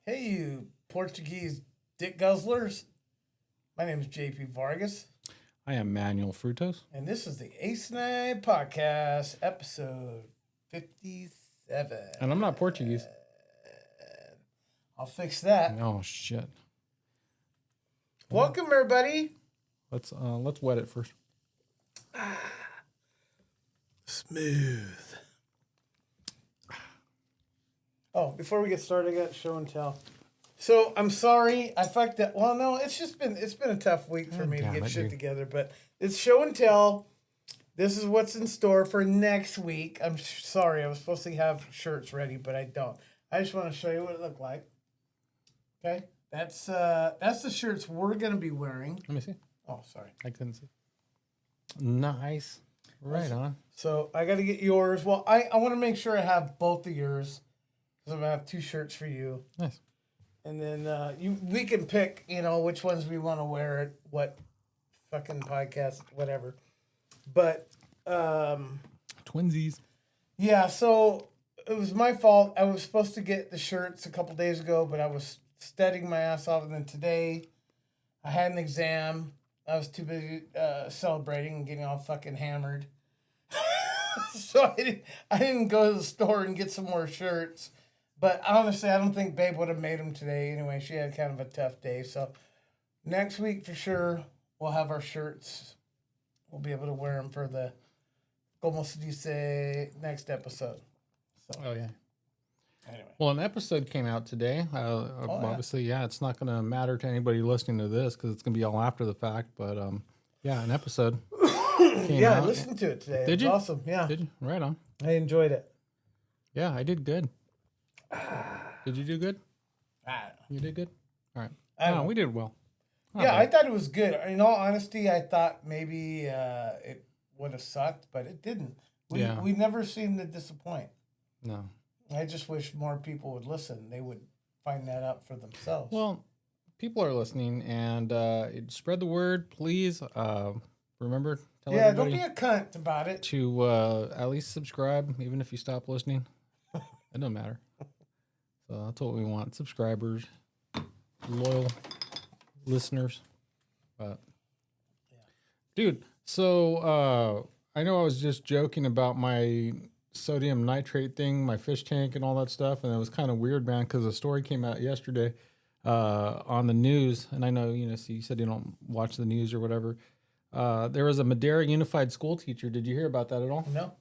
Hey, you Portuguese dick guzzlers. My name is JP Vargas, I am Manuel Frutos. and this is the Ace Night Podcast, episode 57. And I'm not Portuguese. I'll fix that. Oh shit. Welcome, everybody. Let's wet it first. Smooth. Oh, before we get started, I got show and tell. So I'm sorry, I fucked that. Well, no, it's been a tough week for me to get shit together, but it's show and tell. This is what's in store for next week. I'm sorry, I was supposed to have shirts ready, but I don't. I just want to show you what it looked like. Okay, that's the shirts we're gonna be wearing. Let me see. Oh, sorry, I couldn't see. Nice. Right on. So I got to get yours. Well, I want to make sure I have both of yours because I'm gonna have two shirts for you. Nice. And then we can pick, which ones we want to wear at what fucking podcast, whatever. But Twinsies. yeah, so it was my fault. I was supposed to get the shirts a couple days ago, but I was studying my ass off. And then today, I had an exam. I was too busy celebrating and getting all fucking hammered. So I didn't go to the store and get some more shirts. But honestly, I don't think Babe would have made them today. Anyway, she had kind of a tough day. So next week, for sure, we'll have our shirts. We'll be able to wear them for the Como se dice next episode. So, Oh yeah. anyway. Well, an episode came out today. Obviously, yeah, it's not going to matter to anybody listening to this because it's going to be all after the fact. But yeah, an episode. Yeah, I out. listened to it today. Did It was you? awesome. Yeah. Did you? Right on. I enjoyed it. Yeah, I did good. Did you do good? I You did good. All right. I No, don't- we did well. Not Yeah, I bad. thought it was good. In all honesty, I thought maybe it would have sucked, but it didn't. Yeah. We never seemed to disappoint. No. I just wish more people would listen. They would find that out for themselves. Well, people are listening, and spread the word, please. Remember, tell yeah, don't everybody be a cunt about it. to at least subscribe, even if you stop listening. It don't matter. So that's what we want: subscribers, loyal listeners. But dude, so I know I was just joking about my sodium nitrate thing, my fish tank, and all that stuff, and it was kind of weird, man, because a story came out yesterday on the news, and I know so you said you don't watch the news or whatever. There was a Madera Unified School teacher. Did you hear about that at all? No.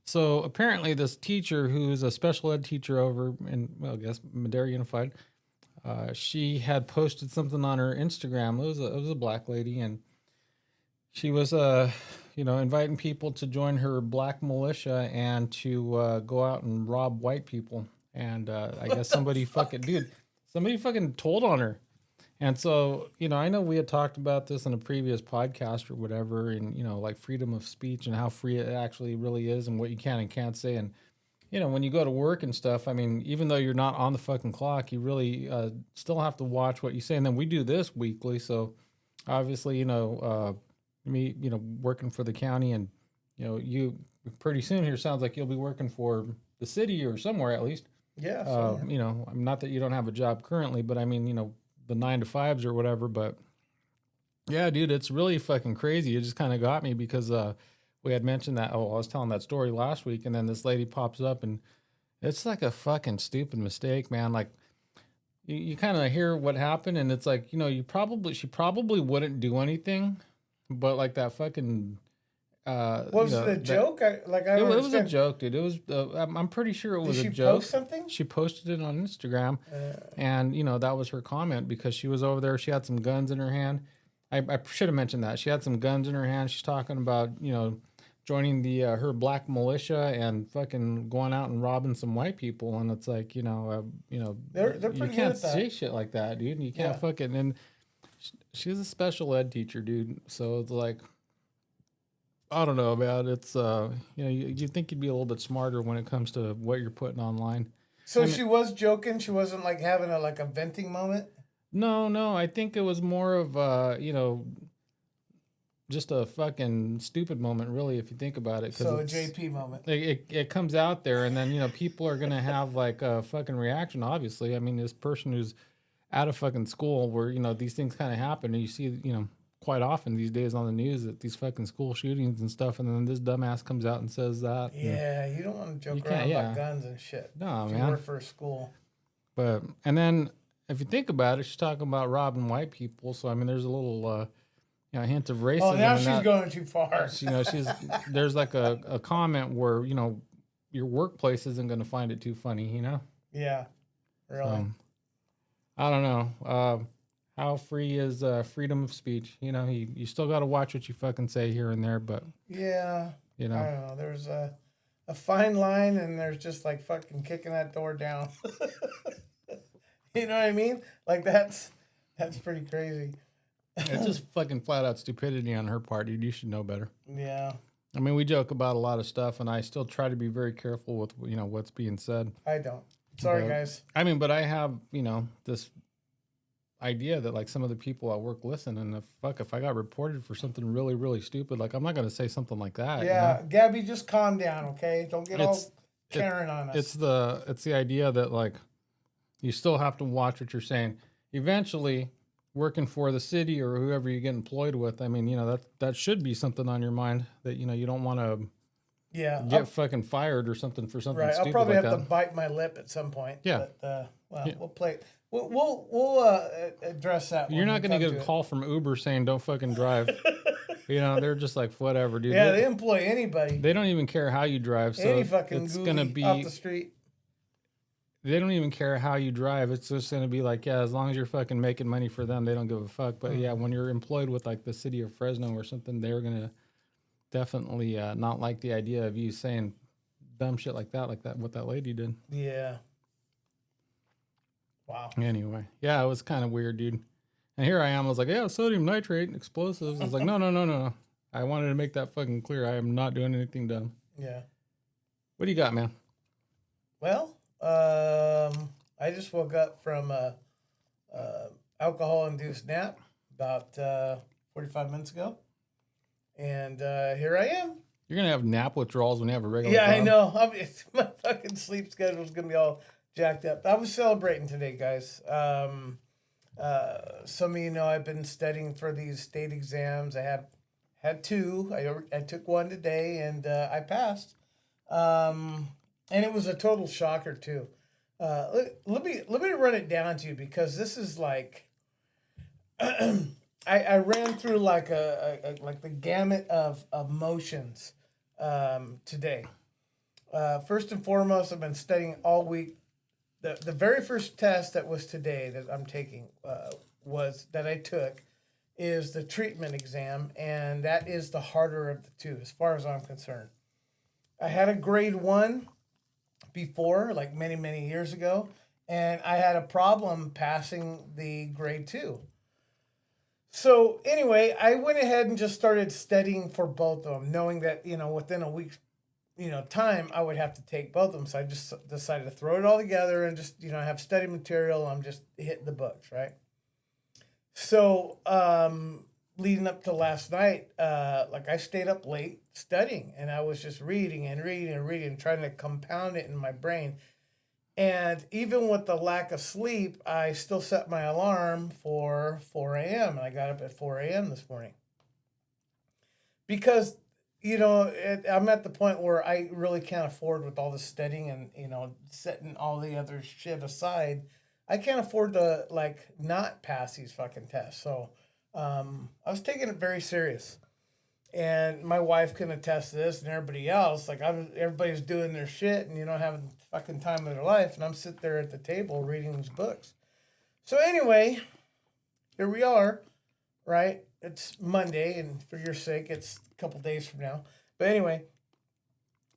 So apparently, this teacher, who's a special ed teacher over in, well, I guess Madera Unified, she had posted something on her Instagram. It was a black lady, and she was inviting people to join her black militia and to go out and rob white people. And I guess somebody somebody fucking told on her. And so, I know we had talked about this in a previous podcast or whatever, and, like freedom of speech and how free it actually really is and what you can and can't say. And, when you go to work and stuff, I mean, even though you're not on the fucking clock, you really still have to watch what you say. And then we do this weekly. So obviously, me, working for the county and, you pretty soon here sounds like you'll be working for the city or somewhere at least. Yeah. I'm not that you don't have a job currently, but I mean, the 9 to 5s or whatever. But yeah, dude, it's really fucking crazy. It just kind of got me because we had mentioned that. Oh, I was telling that story last week, and then this lady pops up, and it's like a fucking stupid mistake, man. Like you kind of hear what happened, and it's like, she probably wouldn't do anything, but like that fucking. Was it a joke? I don't it was a understand. joke, dude. It was. I'm pretty sure it was Did a she joke. post something? She posted it on Instagram, and that was her comment because she was over there. She had some guns in her hand. I should have mentioned that she had some guns in her hand. She's talking about joining the her black militia and fucking going out and robbing some white people. And it's like they're you pretty good can't at that. say shit like that, dude. You can't fucking. And she's a special ed teacher, dude. So it's like. I don't know, man. It's you think you'd be a little bit smarter when it comes to what you're putting online. So she was joking. She wasn't like having a venting moment. No. I think it was more of just a fucking stupid moment, really, if you think about it. So a JP moment. It comes out there, and then people are gonna have like a fucking reaction. Obviously, I mean, this person who's out of fucking school, where these things kind of happen, and you see quite often these days on the news that these fucking school shootings and stuff, and then this dumbass comes out and says that. Yeah, you don't want to joke around about guns and shit. No, if man. You work for a school. But and then if you think about it, she's talking about robbing white people. So I mean, there's a little hint of racism. Oh, now she's going too far. She's there's like a comment where your workplace isn't going to find it too funny. Yeah, really. I don't know. How free is freedom of speech? You still got to watch what you fucking say here and there, but yeah, I don't know. There's a fine line, and there's just like fucking kicking that door down. You know what I mean? Like that's pretty crazy. It's just fucking flat out stupidity on her part, dude. You should know better. Yeah. I mean, we joke about a lot of stuff, and I still try to be very careful with what's being said. I don't. Sorry, guys. I mean, but I have this idea that like some of the people at work listen, and if I got reported for something really, really stupid, like I'm not going to say something like that. Yeah, Gabby, just calm down, okay? Don't get all Karen on us. It's the idea that like you still have to watch what you're saying. Eventually, working for the city or whoever you get employed with, I mean, that should be something on your mind that you don't want to. Yeah, get fucking fired or something for something right. stupid. I'll probably like have that. to bite my lip at some point. Yeah. But, we'll play. We'll address that. You're not going to get a call from Uber saying don't fucking drive. They're just like whatever, dude. Yeah, they employ anybody. They don't even care how you drive. So any fucking it's going to be off the street. They don't even care how you drive. It's just going to be like, yeah, as long as you're fucking making money for them, they don't give a fuck. But yeah, when you're employed with like the city of Fresno or something, they're going to definitely not like the idea of you saying dumb shit like that, what that lady did. Yeah. Wow. Anyway, yeah, it was kind of weird, dude. And here I am. I was like, yeah, sodium nitrate, explosives. I was like, no. I wanted to make that fucking clear. I am not doing anything dumb. Yeah. What do you got, man? Well, I just woke up from a alcohol-induced nap about 45 minutes ago. And here I am. You're going to have nap withdrawals when you have a regular job? I know. My fucking sleep schedule's going to be all jacked up. I was celebrating today, guys. Some of you know I've been studying for these state exams. I had two. I took one today, and I passed. And it was a total shocker, too. Let me run it down to you, because this is like... I ran through like like the gamut of motions today. First and foremost, I've been studying all week. The very first test that was today that I'm taking that I took is the treatment exam, and that is the harder of the two, as far as I'm concerned. I had a grade 1 before, like many, many years ago, and I had a problem passing the grade 2. So anyway, I went ahead and just started studying for both of them, knowing that, within a week's, time, I would have to take both of them. So I just decided to throw it all together and just, have study material. I'm just hitting the books, right? So leading up to last night, I stayed up late studying, and I was just reading, trying to compound it in my brain. And even with the lack of sleep, I still set my alarm for 4 a.m. And I got up at 4 a.m. this morning. Because, I'm at the point where I really can't afford, with all the studying and, setting all the other shit aside, I can't afford to, not pass these fucking tests. So I was taking it very serious. And my wife can attest to this, and everybody else. Everybody's doing their shit and, having the fucking time of their life. And I'm sitting there at the table reading these books. So anyway, here we are, right? It's Monday, and for your sake, it's a couple days from now. But anyway,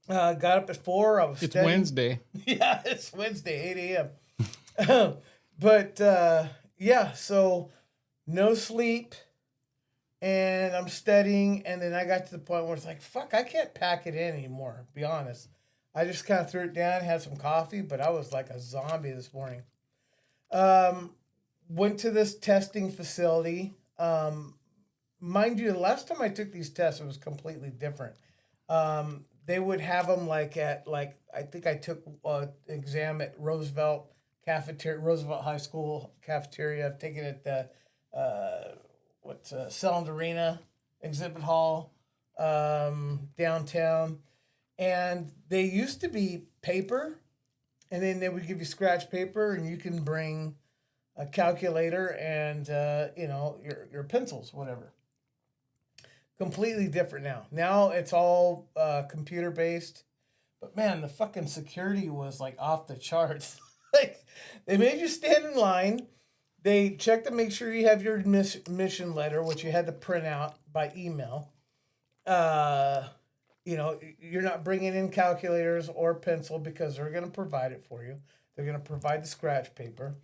got up at 4. It's studying. Wednesday. Yeah, it's Wednesday, 8 a.m. But so no sleep. And I'm studying, and then I got to the point where it's like, fuck, I can't pack it in anymore, to be honest. I just kind of threw it down, had some coffee, but I was like a zombie this morning. Went to this testing facility. mind you, the last time I took these tests, it was completely different. They would have them like at like I think I took an exam at Roosevelt cafeteria, Roosevelt High School cafeteria. I've taken it at the Selland Arena exhibit hall downtown, and they used to be paper, and then they would give you scratch paper, and you can bring a calculator and your pencils, whatever. Completely different now. Now it's all computer based. But man, the fucking security was like off the charts. Like they made you stand in line. They checked to make sure you have your mission letter, which you had to print out by email. You're not bringing in calculators or pencil because they're going to provide it for you. They're going to provide the scratch paper.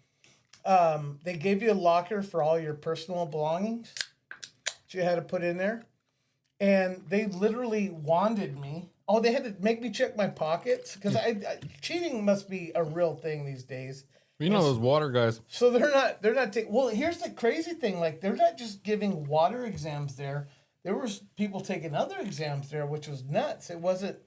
They gave you a locker for all your personal belongings that you had to put in there. And they literally wanded me. Oh, they had to make me check my pockets because cheating must be a real thing these days. You know those water guys. So they're not taking. Well, here's the crazy thing: like they're not just giving water exams there. There was people taking other exams there, which was nuts. It wasn't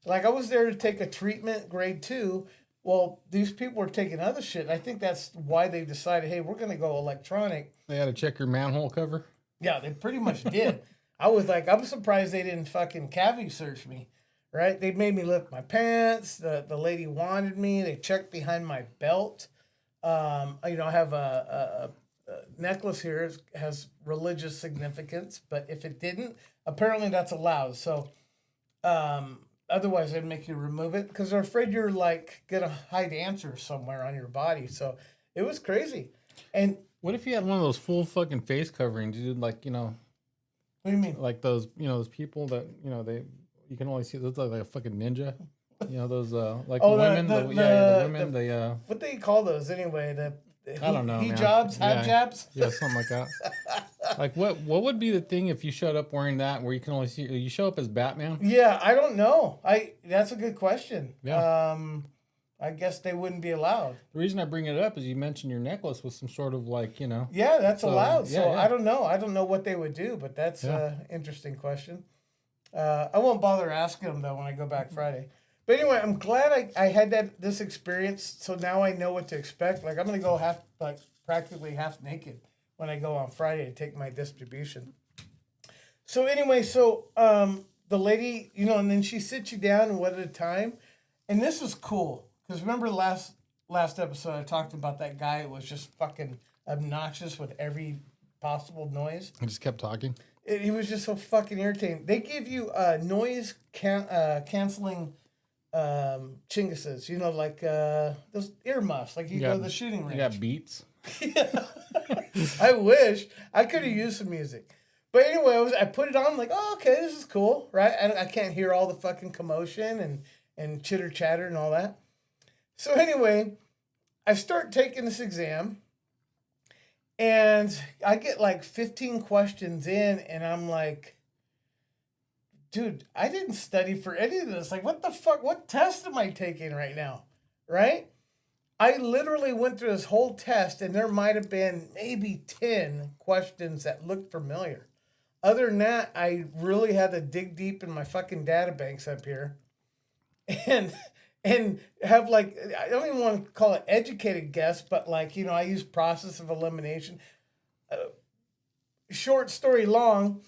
like I was there to take a treatment grade 2. Well, these people were taking other shit. And I think that's why they decided, hey, we're going to go electronic. They had to check your manhole cover. Yeah, they pretty much did. I was like, I'm surprised they didn't fucking cavity search me, right? They made me lift my pants. The lady wanted me. They checked behind my belt. I have a necklace here. It has religious significance, but if it didn't, apparently that's allowed. So otherwise, they'd make you remove it because they're afraid you're like gonna hide answers somewhere on your body. So it was crazy. And what if you had one of those full fucking face coverings? You did what do you mean? like those people that you can only see. Those like a fucking ninja. Those like women. The women. What do you call those anyway? I don't know. Hijabs, hijabs. Yeah, something like that. Like what would be the thing if you showed up wearing that, where you can only see you show up as Batman? Yeah, I don't know. That's a good question. Yeah. I guess they wouldn't be allowed. The reason I bring it up is you mentioned your necklace was some sort of Yeah, that's allowed. So yeah. I don't know. I don't know what they would do, but that's an interesting question. I won't bother asking them though when I go back Friday. But anyway, I'm glad I had this experience, so now I know what to expect. Like I'm gonna go practically half naked when I go on Friday to take my distribution. So anyway, the lady, and then she sits you down one at a time, and this was cool because remember last episode I talked about that guy who was just fucking obnoxious with every possible noise. I just kept talking. He was just so fucking irritating. They give you noise canceling chinguses, like those earmuffs, like you go to the shooting range. You got Beats? Yeah. I wish. I could have used some music. But anyway, I put it on, like, oh, okay, this is cool, right? I can't hear all the fucking commotion and chitter chatter and all that. So anyway, I start taking this exam, and I get like 15 questions in, and I'm like, dude, I didn't study for any of this. Like, what the fuck? What test am I taking right now? Right? I literally went through this whole test, and there might have been maybe 10 questions that looked familiar. Other than that, I really had to dig deep in my fucking databanks up here and have like, I don't even want to call it educated guess, but like, I use process of elimination. Short story long,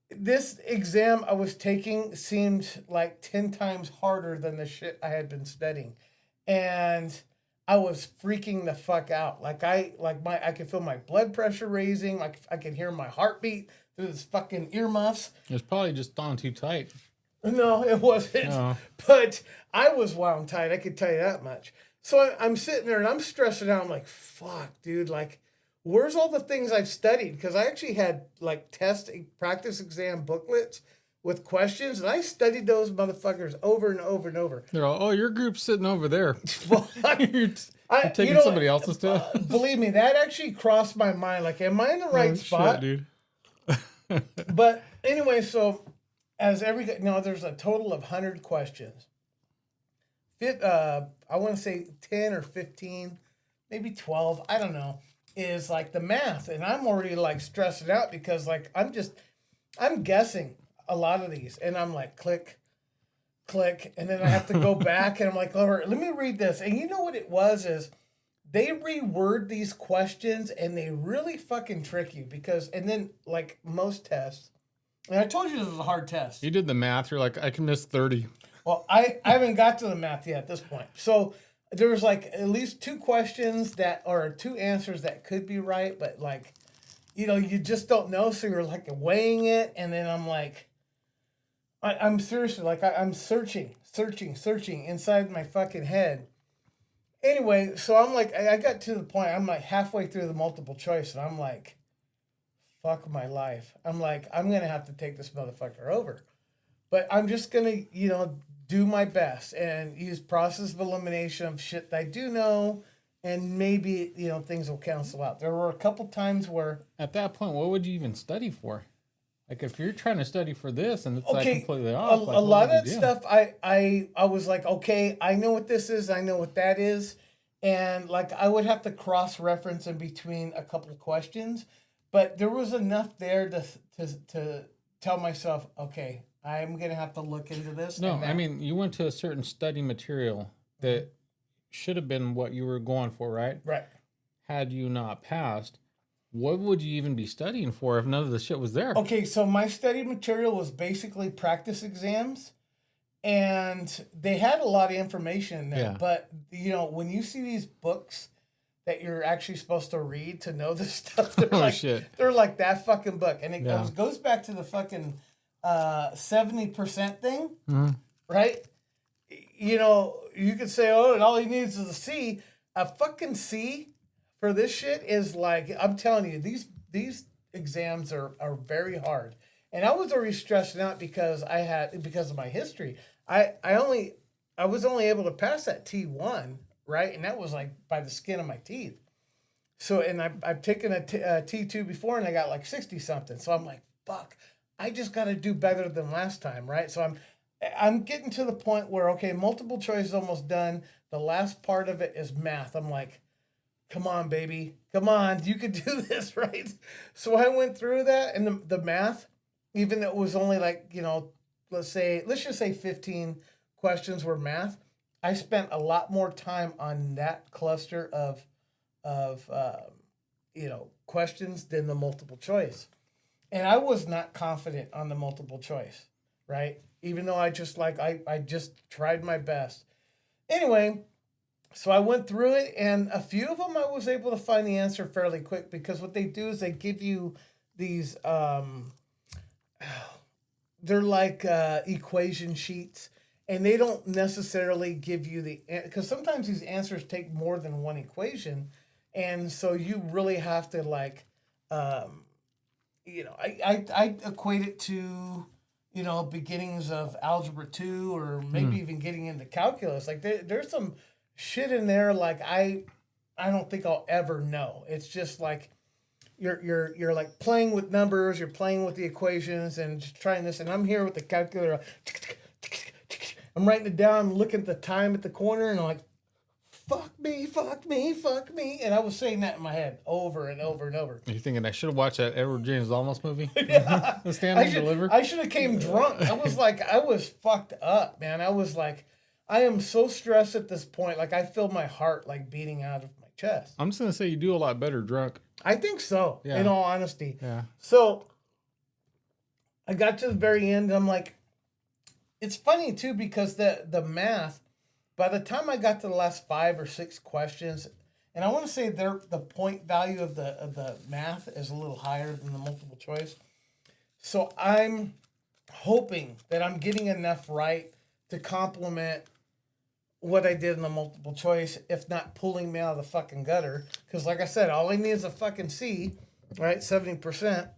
this exam I was taking seemed like 10 times harder than the shit I had been studying. And I was freaking the fuck out. I could feel my blood pressure raising. Like I could hear my heartbeat through this fucking earmuffs. It was probably just on too tight. No, it wasn't. No. But I was wound tight. I could tell you that much. So I'm sitting there and I'm stressing out. I'm like, fuck, dude. Like, where's all the things I've studied? Because I actually had like practice exam booklets with questions, and I studied those motherfuckers over and over and over. They're all, your group's sitting over there. Well, you're taking somebody else's stuff. Believe me, that actually crossed my mind. Like, am I in the right spot? Shit, dude. But anyway, so there's a total of 100 questions. I want to say 10 or 15, maybe 12. I don't know. Is like the math, and I'm already like stressing out because like I'm just. I'm guessing a lot of these, and I'm like, click, click, and then I have to go back, and I'm like, all right, let me read this. And you know what it was is they reword these questions, and they really fucking trick you because, and then like most tests, and I told you this was a hard test. You did the math. You're like, I can miss 30. Well, I haven't got to the math yet at this point. So there was like at least two questions that, or two answers that could be right, but like, you know, you just don't know. So you're like weighing it. And then I'm like, I'm seriously like, I'm searching inside my fucking head. Anyway, so I'm like, I got to the point, I'm like halfway through the multiple choice, and I'm like, fuck my life. I'm like, I'm going to have to take this motherfucker over. But I'm just going to, you know, do my best and use process of elimination of shit that I do know, and maybe, you know, things will cancel out. There were a couple times where... At that point, what would you even study for? Like, if you're trying to study for this and it's like Okay, completely off, like, a lot of what would that you do? stuff, I was like, okay, I know what this is, I know what that is. And, like, I would have to cross-reference in between a couple of questions. But there was enough there to tell myself, okay, I'm going to have to look into this. No, and that. I mean, you went to a certain study material that should have been what you were going for, right? Right. Had you not passed, what would you even be studying for if none of the shit was there? Okay, so my study material was basically practice exams, and they had a lot of information in there. Yeah. But, you know, when you see these books that you're actually supposed to read to know this stuff, they're Oh, like, shit. they're like that fucking book. And it Yeah. goes back to the fucking 70% thing, Mhm. right? You know, you could say, oh, and all he needs is a C. A fucking C for this shit is like, I'm telling you, these exams are very hard. And I was already stressing out because because of my history. I was only able to pass that T1, right? And that was like by the skin of my teeth. So, and I've taken a T2 before, and I got like 60 something. So I'm like, fuck, I just got to do better than last time, right? So I'm getting to the point where, okay, multiple choice is almost done. The last part of it is math. I'm like, come on, baby, come on, you could do this, right? So I went through that, and the math, even though it was only like, you know, let's just say 15 questions were math. I spent a lot more time on that cluster of you know, questions than the multiple choice. And I was not confident on the multiple choice, right? Even though I just tried my best. Anyway, so I went through it, and a few of them I was able to find the answer fairly quick, because what they do is they give you these they're like equation sheets, and they don't necessarily give you because sometimes these answers take more than one equation, and so you really have to like you know, I equate it to, you know, beginnings of algebra 2, or maybe even getting into calculus. Like there's some shit in there like I don't think I'll ever know. It's just like you're like playing with numbers, you're playing with the equations and just trying this, and I'm here with the calculator. I'm writing it down, I'm looking at the time at the corner, and I'm like, fuck me, fuck me, fuck me. And I was saying that in my head over and over and over. You're thinking I should have watched that Edward James Olmos movie? Yeah. The Stand and Deliver? I should have came drunk. I was fucked up, man. I was like, I am so stressed at this point. Like I feel my heart like beating out of my chest. I'm just going to say you do a lot better drunk. I think so, Yeah. in all honesty. Yeah. So I got to the very end, and I'm like, it's funny too, because the math, by the time I got to the last 5 or 6 questions, and I want to say the point value of the math is a little higher than the multiple choice. So I'm hoping that I'm getting enough right to complement what I did in the multiple choice, if not pulling me out of the fucking gutter. Because like I said, all I need is a fucking C, right? 70%.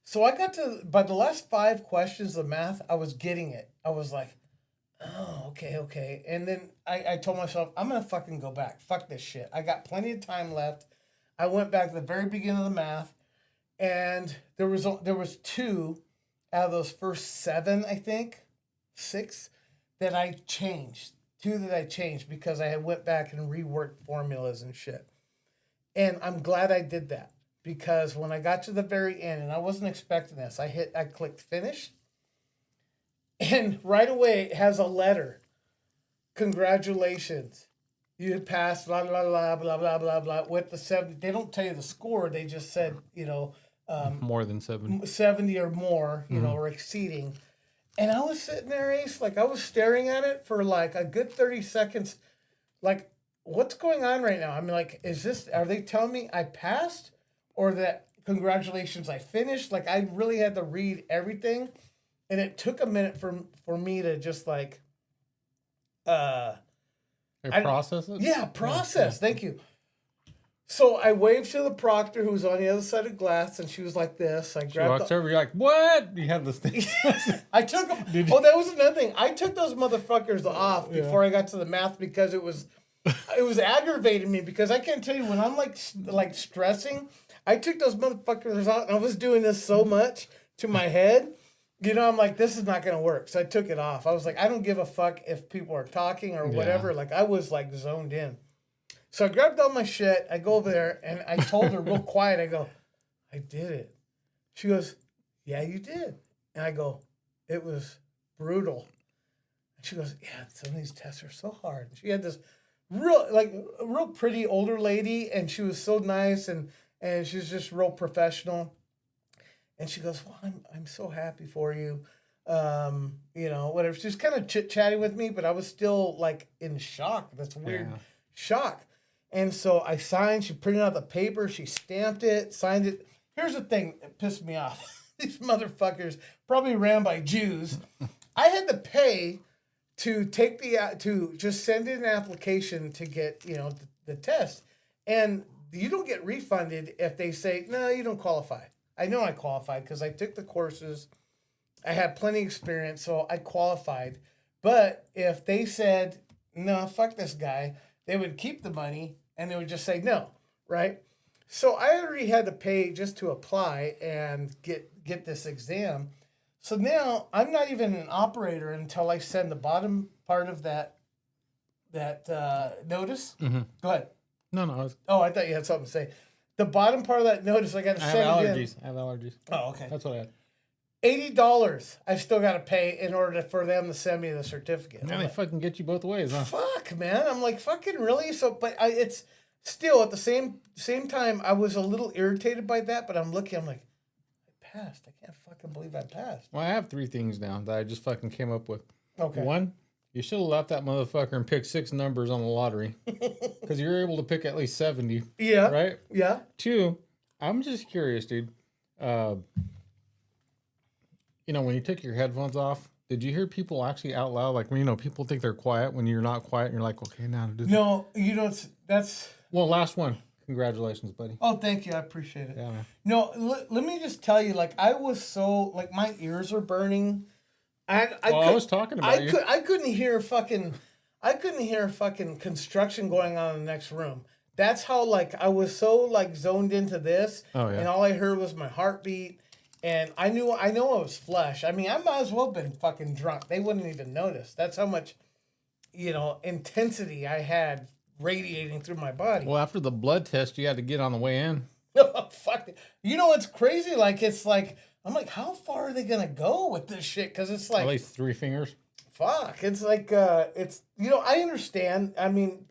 So I got to, by the last 5 questions of math, I was getting it. I was like, oh, okay. And then I told myself, I'm going to fucking go back. Fuck this shit. I got plenty of time left. I went back to the very beginning of the math, and there was 2 out of those first 7, I think, 6, that I changed. 2 that I changed because I had went back and reworked formulas and shit. And I'm glad I did that. because when I got to the very end, and I wasn't expecting this, I clicked finish, and right away it has a letter. Congratulations. You had passed, blah, blah, blah, blah, blah, blah, blah, with the 70. They don't tell you the score. They just said, More than 7. 70 or more, or exceeding. And I was sitting there, Ace, like I was staring at it for like a good 30 seconds. Like, what's going on right now? I mean, like, are they telling me I passed or that congratulations, I finished? Like, I really had to read everything. And it took a minute for me to just like, process it? Yeah, process. Yeah. Thank you. So I waved to the proctor who was on the other side of glass, and she was like this. She walks over, you're like, what? You have this thing. I took them. That was another thing. I took those motherfuckers off before I got to the math because it was aggravating me because I can't tell you when I'm like stressing, I took those motherfuckers out and I was doing this so much to my head. I'm like, this is not going to work. So I took it off. I was like, I don't give a fuck if people are talking or whatever. Like, I was, like, zoned in. So I grabbed all my shit. I go over there, and I told her real quiet. I go, I did it. She goes, yeah, you did. And I go, it was brutal. And she goes, yeah, some of these tests are so hard. And she had this real pretty older lady, and she was so nice, and she was just real professional. And she goes, well, I'm so happy for you. Whatever. She was kind of chit-chatting with me, but I was still, like, in shock. That's weird shock. And so I signed. She printed out the paper. She stamped it, signed it. Here's the thing that pissed me off. These motherfuckers probably ran by Jews. I had to pay to to just send in an application to get, the test. And you don't get refunded if they say, no, you don't qualify. I know I qualified because I took the courses. I had plenty of experience, so I qualified. But if they said, no, fuck this guy, they would keep the money and they would just say no, right? So I already had to pay just to apply and get this exam. So now I'm not even an operator until I send the bottom part of that notice. Mm-hmm. Go ahead. No. I thought you had something to say. The bottom part of that notice, I got to send it in. I have allergies. Oh, okay. That's what I had. $80 I still got to pay in order for them to send me the certificate. Man, they fucking get you both ways, huh? Fuck, man. I'm like, fucking really? So, but it's still at the same time, I was a little irritated by that, but I'm like, I passed. I can't fucking believe I passed. Well, I have 3 things now that I just fucking came up with. Okay. 1, you should have left that motherfucker and picked 6 numbers on the lottery. Because you're able to pick at least 70. Yeah. Right? Yeah. 2, I'm just curious, dude. When you took your headphones off, did you hear people actually out loud? Like, people think they're quiet when you're not quiet and you're like, okay, now to do that. No, that's... Well, last one. Congratulations, buddy. Oh, thank you. I appreciate it. Yeah, man. No, let me just tell you, like, I was so, like, my ears were burning. I was talking about you. I couldn't hear fucking construction going on in the next room. That's how, like, I was so, like, zoned into this. Oh, yeah. And all I heard was my heartbeat. And I know it was flesh. I mean, I might as well have been fucking drunk. They wouldn't even notice. That's how much, intensity I had radiating through my body. Well, after the blood test, you had to get on the way in. Fuck. It's crazy. Like, it's like, I'm like, how far are they going to go with this shit? Because it's like... At least 3 fingers. Fuck. It's like, I understand. I mean,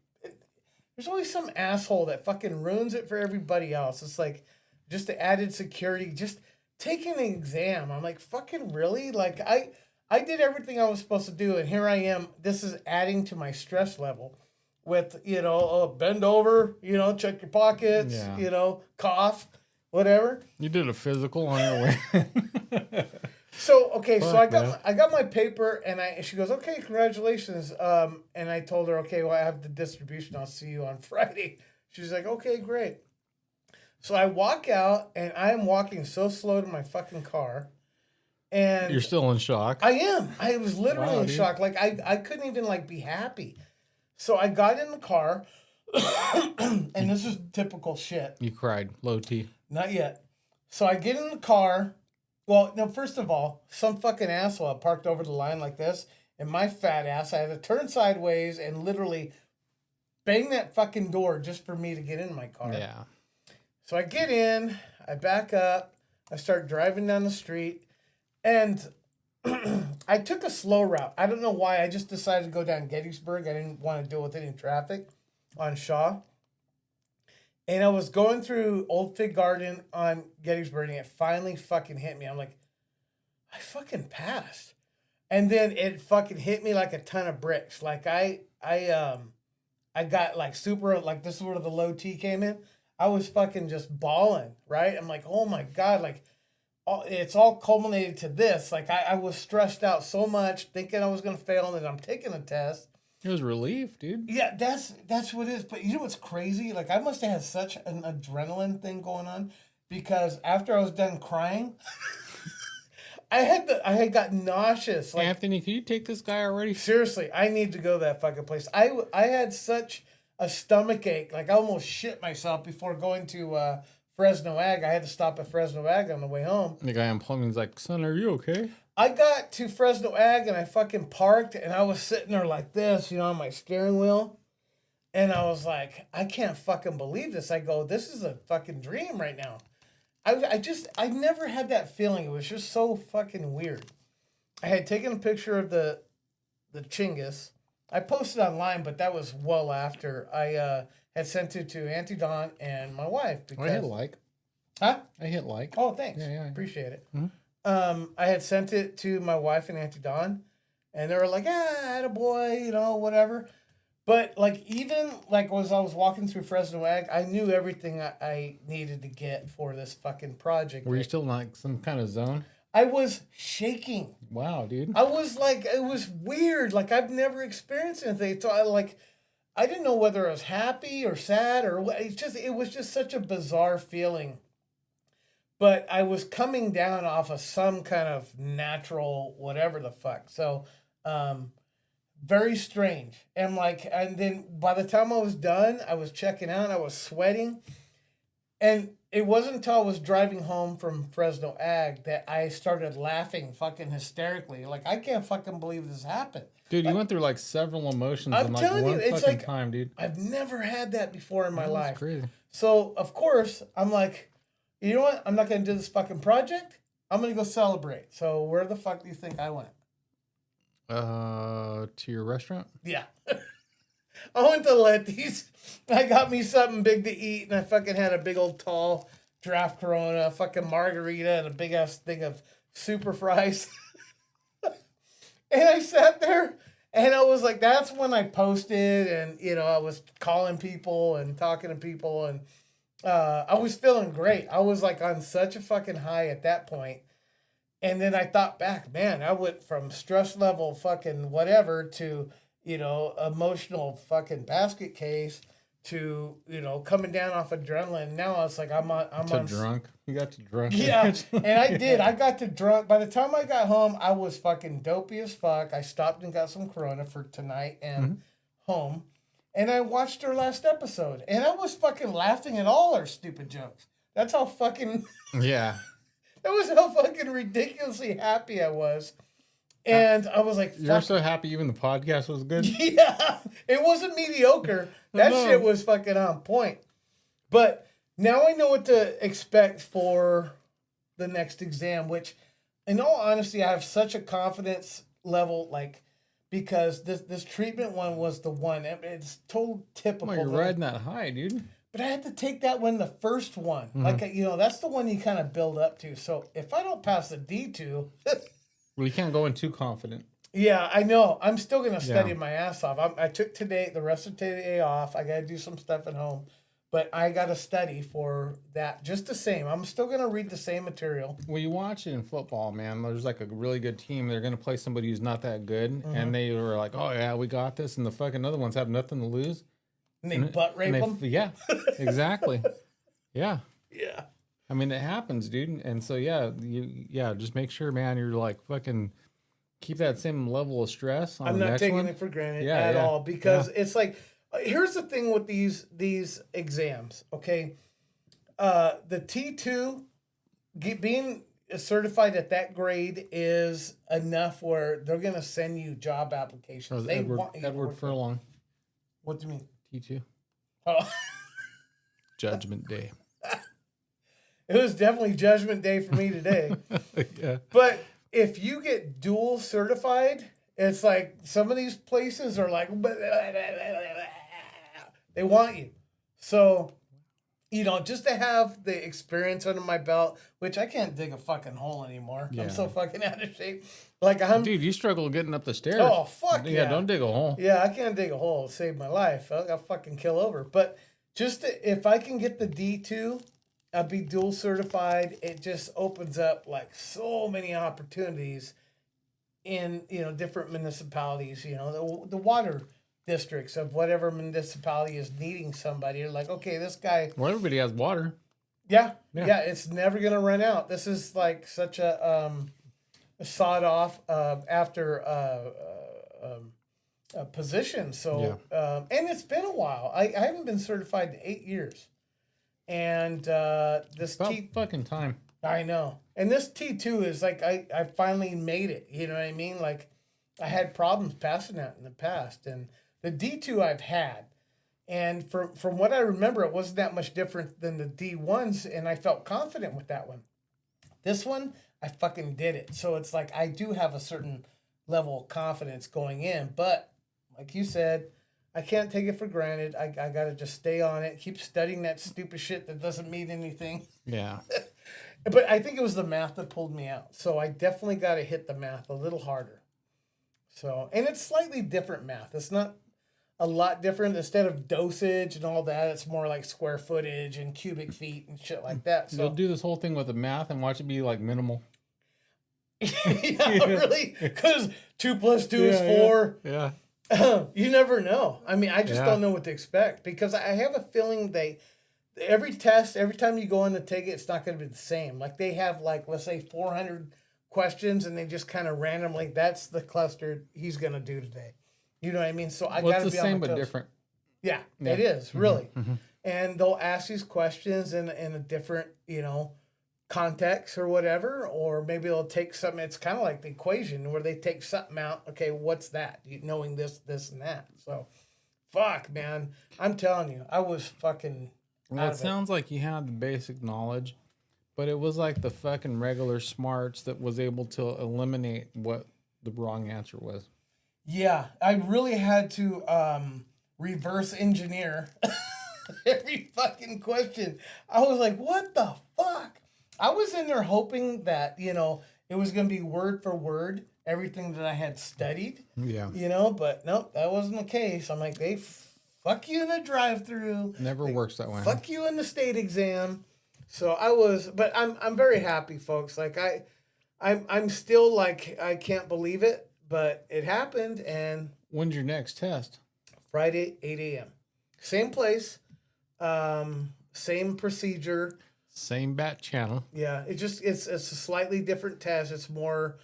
there's always some asshole that fucking ruins it for everybody else. It's like, just the added security, just... taking an exam. I'm like, fucking really? Like, I did everything I was supposed to do, and here I am. This is adding to my stress level with, bend over, check your pockets, cough, whatever. You did a physical on your way. So, okay, so I got my paper, and she goes, okay, congratulations. And I told her, okay, well, I have the distribution. I'll see you on Friday. She's like, okay, great. So I walk out, and I am walking so slow to my fucking car. And you're still in shock. I am. I was literally in shock. Like, I couldn't even, like, be happy. So I got in the car, and this is typical shit. You cried. Low T. Not yet. So I get in the car. Well, no, first of all, some fucking asshole parked over the line like this, and my fat ass, I had to turn sideways and literally bang that fucking door just for me to get in my car. Yeah. So I get in, I back up, I start driving down the street, and I took a slow route. I don't know why. I just decided to go down Gettysburg. I didn't want to deal with any traffic on Shaw. And I was going through Old Fig Garden on Gettysburg, and it finally fucking hit me. I'm like, I fucking passed. And then it fucking hit me like a ton of bricks. Like I got like super, like this is where the low T came in. I was fucking just bawling, right? I'm like, oh my God, like it's all culminated to this. Like I was stressed out so much thinking I was going to fail and then I'm taking a test. It was relief, dude. Yeah, that's what it is. But you know what's crazy? Like I must have had such an adrenaline thing going on because after I was done crying, I had got nauseous. Like, Anthony, can you take this guy already? seriously, I need to go to that fucking place. I had such a stomach ache. Like I almost shit myself before going to Fresno Ag. I had to stop at Fresno Ag on the way home. The guy on plumbing's like, son, are you okay? I got to Fresno Ag and I fucking parked and I was sitting there like this, on my steering wheel. And I was like, I can't fucking believe this. I go, this is a fucking dream right now. I never had that feeling. It was just so fucking weird. I had taken a picture of the Chingus. I posted online, but that was well after. I had sent it to Auntie Dawn and my wife. I hit like. Huh? I hit like. Oh, thanks. Yeah. Appreciate it. Mm-hmm. I had sent it to my wife and Auntie Dawn, and they were like, attaboy, whatever. But, like, even, like, as I was walking through Fresno Ag, I knew everything I needed to get for this fucking project. Were you still in, like, some kind of zone? I was shaking. Wow, dude. I was, like, it was weird. Like, I've never experienced anything. So, I didn't know whether I was happy or sad or what. It was just such a bizarre feeling. But I was coming down off of some kind of natural whatever the fuck. So, very strange. And then by the time I was done, I was checking out, I was sweating. And it wasn't until I was driving home from Fresno Ag that I started laughing fucking hysterically. Like, I can't fucking believe this happened. Dude, you went through like several emotions I'm in like telling one you, it's fucking like, time, dude. I've never had that before in my That's life. crazy. So, of course, I'm like, you know what? I'm not going to do this fucking project. I'm going to go celebrate. So, where the fuck do you think I went? To your restaurant? Yeah. I went to Letty's. I got me something big to eat, and I fucking had a big old tall draft Corona, a fucking margarita, and a big ass thing of super fries. And I sat there, and I was like, that's when I posted, and, I was calling people and talking to people, and I was feeling great. I was like on such a fucking high at that point. And then I thought back, man, I went from stress level fucking whatever to, emotional fucking basket case to, coming down off adrenaline. Now it's like I'm on drunk. You got to drunk. Yeah, and I did. I got to drunk. By the time I got home, I was fucking dopey as fuck. I stopped and got some Corona for tonight and home. And I watched her last episode. And I was fucking laughing at all her stupid jokes. That's how fucking... Yeah. That was how fucking ridiculously happy I was. And I was like, You're so happy even the podcast was good? Yeah. It wasn't mediocre. That shit was fucking on point. But now I know what to expect for the next exam, which, in all honesty, I have such a confidence level, because this treatment one was the one. It's total typical. Oh, you're riding that high, dude. But I had to take that one, the first one. That's the one you kind of build up to. So if I don't pass the D2... Well, you can't go in too confident. Yeah, I know. I'm still going to study my ass off. I took the rest of today off. I got to do some stuff at home. But I got to study for that just the same. I'm still going to read the same material. Well, you watch it in football, man. There's like a really good team. They're going to play somebody who's not that good. And they were like, oh, yeah, we got this. And the fucking other ones have nothing to lose. And they butt rape them? Yeah, exactly. Yeah. Yeah. I mean, it happens, dude. And so, just make sure, man, you're like fucking keep that same level of stress on I'm the not next taking one. it for granted at all because it's like, here's the thing with these exams, okay? The T2, being certified at that grade is enough where they're going to send you job applications. Edward Furlong. What do you mean? T2. Oh. Judgment Day. It was definitely Judgment Day for me today. Yeah. But if you get dual certified, it's like some of these places are like, they want you. So, just to have the experience under my belt, which I can't dig a fucking hole anymore. Yeah. I'm so fucking out of shape. Like I'm, Dude, you struggle getting up the stairs. oh fuck yeah, Don't dig a hole. Yeah, I can't dig a hole to save my life. I'll fucking kill over. But if I can get the D2, I'll be dual certified. It just opens up like so many opportunities in different municipalities. The water districts of whatever municipality is needing somebody. You're like, okay, this guy. Well, everybody has water. Yeah. It's never gonna run out. This is like such a sawed off after position. So and it's been a while. I haven't been certified in 8 years, and this About fucking time. I know. And this T2 is like I finally made it. You know what I mean? Like I had problems passing that in the past, and the D2 I've had. And from what I remember, it wasn't that much different than the D1s, and I felt confident with that one. This one, I fucking did it. So it's like I do have a certain level of confidence going in, but like you said, I can't take it for granted. I got to just stay on it, keep studying that stupid shit that doesn't mean anything. Yeah. But I think it was the math that pulled me out. So I definitely got to hit the math a little harder. So, and it's slightly different math. It's not a lot different. Instead of dosage and all that, it's more like square footage and cubic feet and shit like that. So You'll do this whole thing with the math and watch it be like minimal. yeah, really? Because 2 + 2 is 4. Yeah. You never know. I mean, I just don't know what to expect because I have a feeling every test, every time you go in to take it, it's not going to be the same. Like they have like, let's say 400 questions and they just kind of randomly, that's the cluster he's going to do today. You know what I mean? So I got to be on my toes. It's the same but different. Yeah, it is, really. Mm-hmm. And they'll ask these questions in a different, context or whatever, or maybe they'll take something. It's kind of like the equation where they take something out. Okay, what's that? Knowing this, and that. So, fuck, man. I'm telling you, I was fucking. Well, it sounds like you had the basic knowledge, but it was like the fucking regular smarts that was able to eliminate what the wrong answer was. Yeah, I really had to reverse engineer every fucking question. I was like, what the fuck? I was in there hoping that, it was going to be word for word, everything that I had studied. Yeah. But nope, that wasn't the case. I'm like, they fuck you in the drive-through. Never works that way. Fuck you in the state exam. So but I'm very happy, folks. Like I'm still like, I can't believe it, but it happened. And when's your next test? Friday, 8 a.m. Same place, same procedure. Same bat channel. Yeah, it's a slightly different test. It's more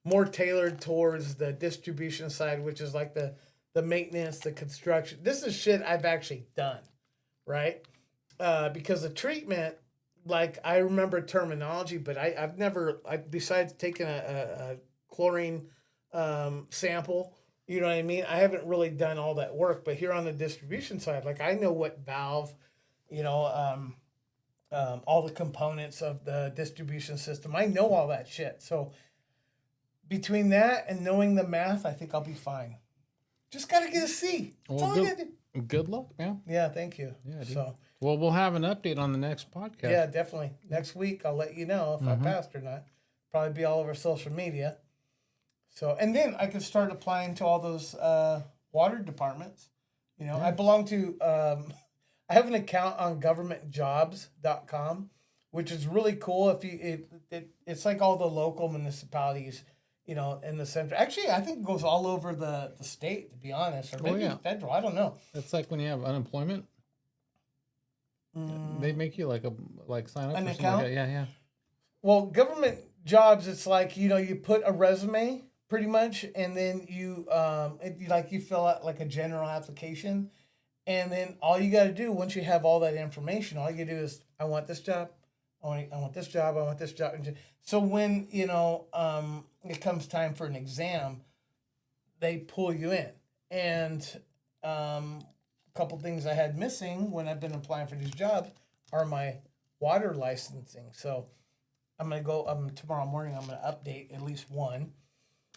more tailored towards the distribution side, which is like the maintenance, the construction. This is shit I've actually done, right? Because the treatment, like I remember terminology, but I've never, besides taking a chlorine sample, you know what I mean? I haven't really done all that work. But here on the distribution side, like I know what valve, all the components of the distribution system. I know all that shit. So between that and knowing the math, I think I'll be fine. Just got to get a C. That's all I got to do. Good luck, man. Yeah, thank you. Yeah, dude. So, well, we'll have an update on the next podcast. Yeah, definitely. Next week, I'll let you know if I passed or not. Probably be all over social media. So, and then I could start applying to all those water departments. I belong to... I have an account on governmentjobs.com, which is really cool. It's like all the local municipalities, in the center. Actually, I think it goes all over the state, to be honest, or maybe federal. I don't know. It's like when you have unemployment. They make you sign up an for account. Like yeah. Well, government jobs, it's like you put a resume pretty much, and then you fill out like a general application. And then all you got to do, once you have all that information, all you do is, I want this job, I want this job, I want this job. So when, it comes time for an exam, they pull you in. And a couple things I had missing when I've been applying for these jobs are my water licensing. So I'm going to go tomorrow morning. I'm going to update at least one.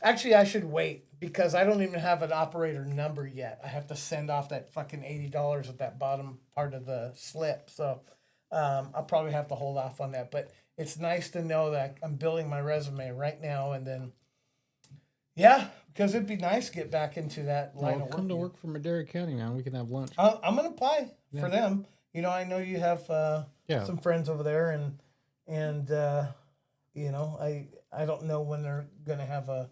Actually, I should wait because I don't even have an operator number yet. I have to send off that fucking $80 at that bottom part of the slip. So I'll probably have to hold off on that. But it's nice to know that I'm building my resume right now. And then, yeah, because it'd be nice to get back into that line of work. Come to work for Madera County, man. We can have lunch. I'm going to apply for them. You know, I know you have some friends over there. And you know, I don't know when they're going to have a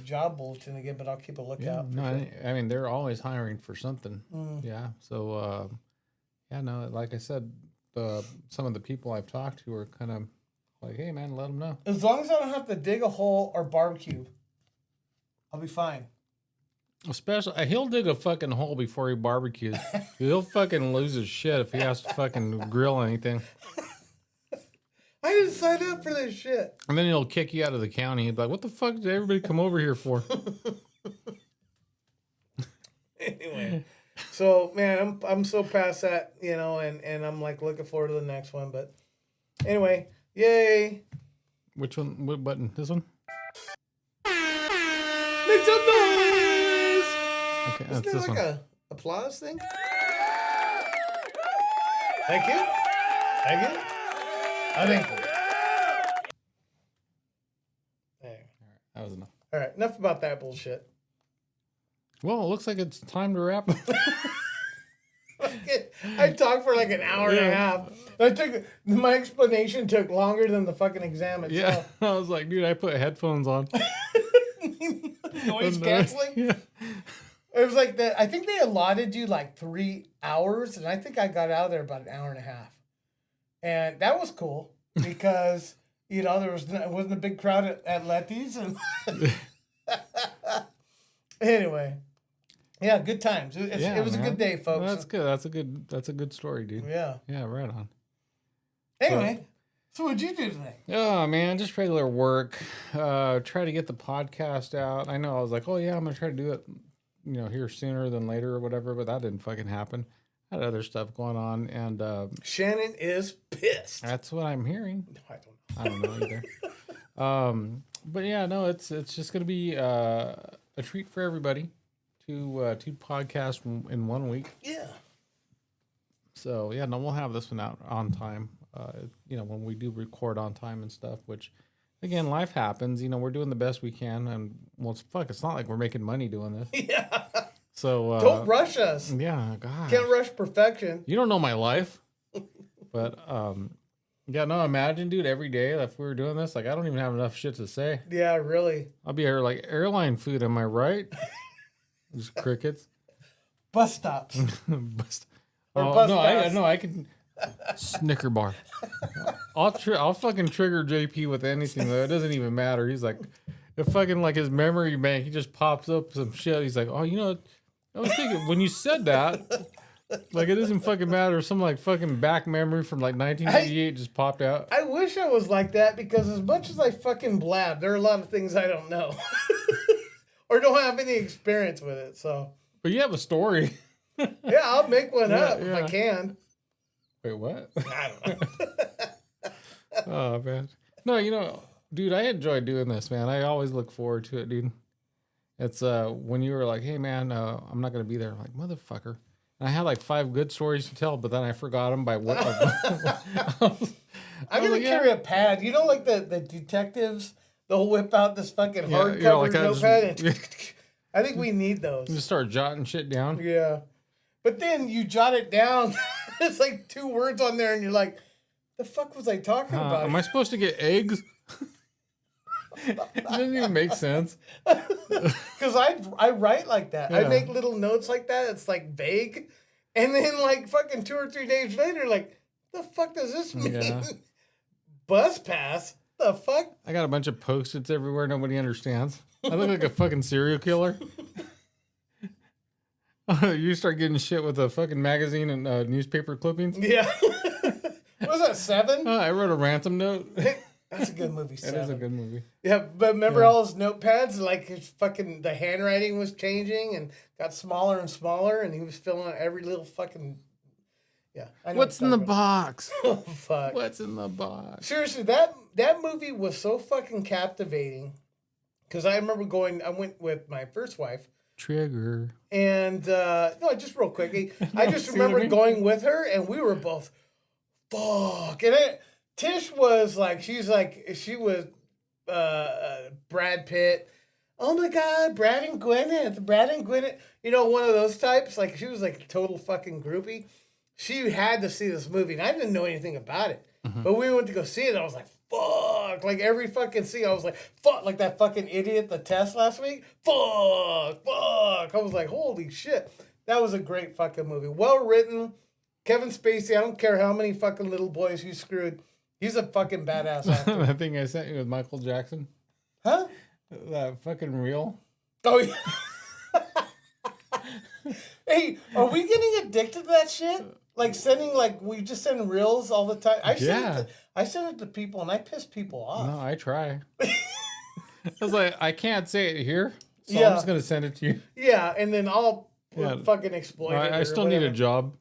job bulletin again, but I'll keep a lookout. Yeah, no, sure. I mean, they're always hiring for something. Yeah. So, like I said, some of the people I've talked to are kind of like, hey, man, let them know. As long as I don't have to dig a hole or barbecue, I'll be fine. Especially, he'll dig a fucking hole before he barbecues. He'll fucking lose his shit if he has to fucking grill anything. I didn't sign up for this shit. And then he'll kick you out of the county. He'll be like, what the fuck did everybody come over here for? Anyway, so, man, I'm so past that, you know, and I'm, like, looking forward to the next one. But anyway, yay. Which one? What button? This one? Make some noise! Okay, Isn't that's this like one. A applause thing? Thank you. Thank you. I think. There. That was enough. All right, enough about that bullshit. Well, it looks like it's time to wrap. I talked for like an hour and a half. My explanation took longer than the fucking exam itself. Yeah, I was like, dude, I put headphones on. Noise canceling? Yeah. It was like I think they allotted you like 3 hours, and I think I got out of there about an hour and a half. And that was cool because, you know, it wasn't a big crowd at Letty's. And anyway, yeah, good times. It was a good day, folks. Well, that's good. That's a good story, dude. Yeah. Yeah, right on. Anyway, so what'd you do today? Oh, man, just regular work. Try to get the podcast out. I know I was like, oh, yeah, I'm going to try to do it, you know, here sooner than later or whatever, but that didn't fucking happen. Had other stuff going on, and Shannon is pissed. That's what I'm hearing. I don't know either. But yeah, no, it's just gonna be a treat for everybody to podcast in 1 week. Yeah. So yeah, no, we'll have this one out on time. You know, when we do record on time and stuff, which again, life happens. You know, we're doing the best we can, and well, it's not like we're making money doing this. Yeah. So don't rush us. Yeah, God. Can't rush perfection. You don't know my life. But yeah, no, imagine, dude, every day if we were doing this, like I don't even have enough shit to say. Yeah, really. I'll be here like airline food, am I right? Just crickets. Bus stops. Bus stops. I can Snicker bar. I'll fucking trigger JP with anything though. It doesn't even matter. He's like, if fucking like his memory bank, he just pops up some shit. He's like, oh, you know, I was thinking when you said that, like it doesn't fucking matter. Some like fucking back memory from like 1988 just popped out. I wish I was like that because as much as I fucking blab, there are a lot of things I don't know or don't have any experience with it. So, but you have a story. Yeah, I'll make one up if I can. Wait, what? I don't know. Oh man, no, you know, dude, I enjoy doing this, man. I always look forward to it, dude. It's when you were like, hey man, I'm not gonna be there. I'm like, motherfucker. And I had like 5 good stories to tell, but then I forgot them by what. I'm gonna carry a pad. You know, like the detectives, they'll whip out this fucking hardcover like notepad. And I think we need those. Just start jotting shit down. Yeah, but then you jot it down. It's like 2 words on there, and you're like, the fuck was I talking about? Am I supposed to get eggs? It doesn't even make sense. Because I write like that. Yeah. I make little notes like that. It's like vague. And then like fucking 2 or 3 days later, like, the fuck does this mean? Yeah. Bus pass? The fuck? I got a bunch of Post-its everywhere nobody understands. I look like a fucking serial killer. You start getting shit with a fucking magazine and newspaper clippings? Yeah. What was that, 7? I wrote a ransom note. That's a good movie, 7. That is a good movie. Yeah, but remember all his notepads? Like, his fucking, the handwriting was changing and got smaller and smaller, and he was filling out every little fucking... Yeah. I know What's what in you're the talking box? about. Oh, fuck. What's in the box? Seriously, that movie was so fucking captivating. Because I remember I went with my first wife. Trigger. And, no, just real quick. I No, just see what I remember mean? going with her, and we were both, fuck. And Tish was like, she was Brad Pitt. Oh my God, Brad and Gwyneth. You know, one of those types. Like, she was like a total fucking groupie. She had to see this movie, and I didn't know anything about it. Mm-hmm. But we went to go see it, and I was like, fuck. Like, every fucking scene, I was like, fuck. Like that fucking idiot, the test last week. Fuck. I was like, holy shit. That was a great fucking movie. Well written. Kevin Spacey, I don't care how many fucking little boys you screwed. He's a fucking badass actor. That thing I sent you with Michael Jackson? Huh? That fucking reel? Oh, yeah. Hey, are we getting addicted to that shit? Like we just send reels all the time. I send it to people and I piss people off. No, I try. I was like, I can't say it here, so Yeah. I'm just gonna send it to you. Yeah, and then I'll Yeah. fucking exploit it. I or still need a whatever. job.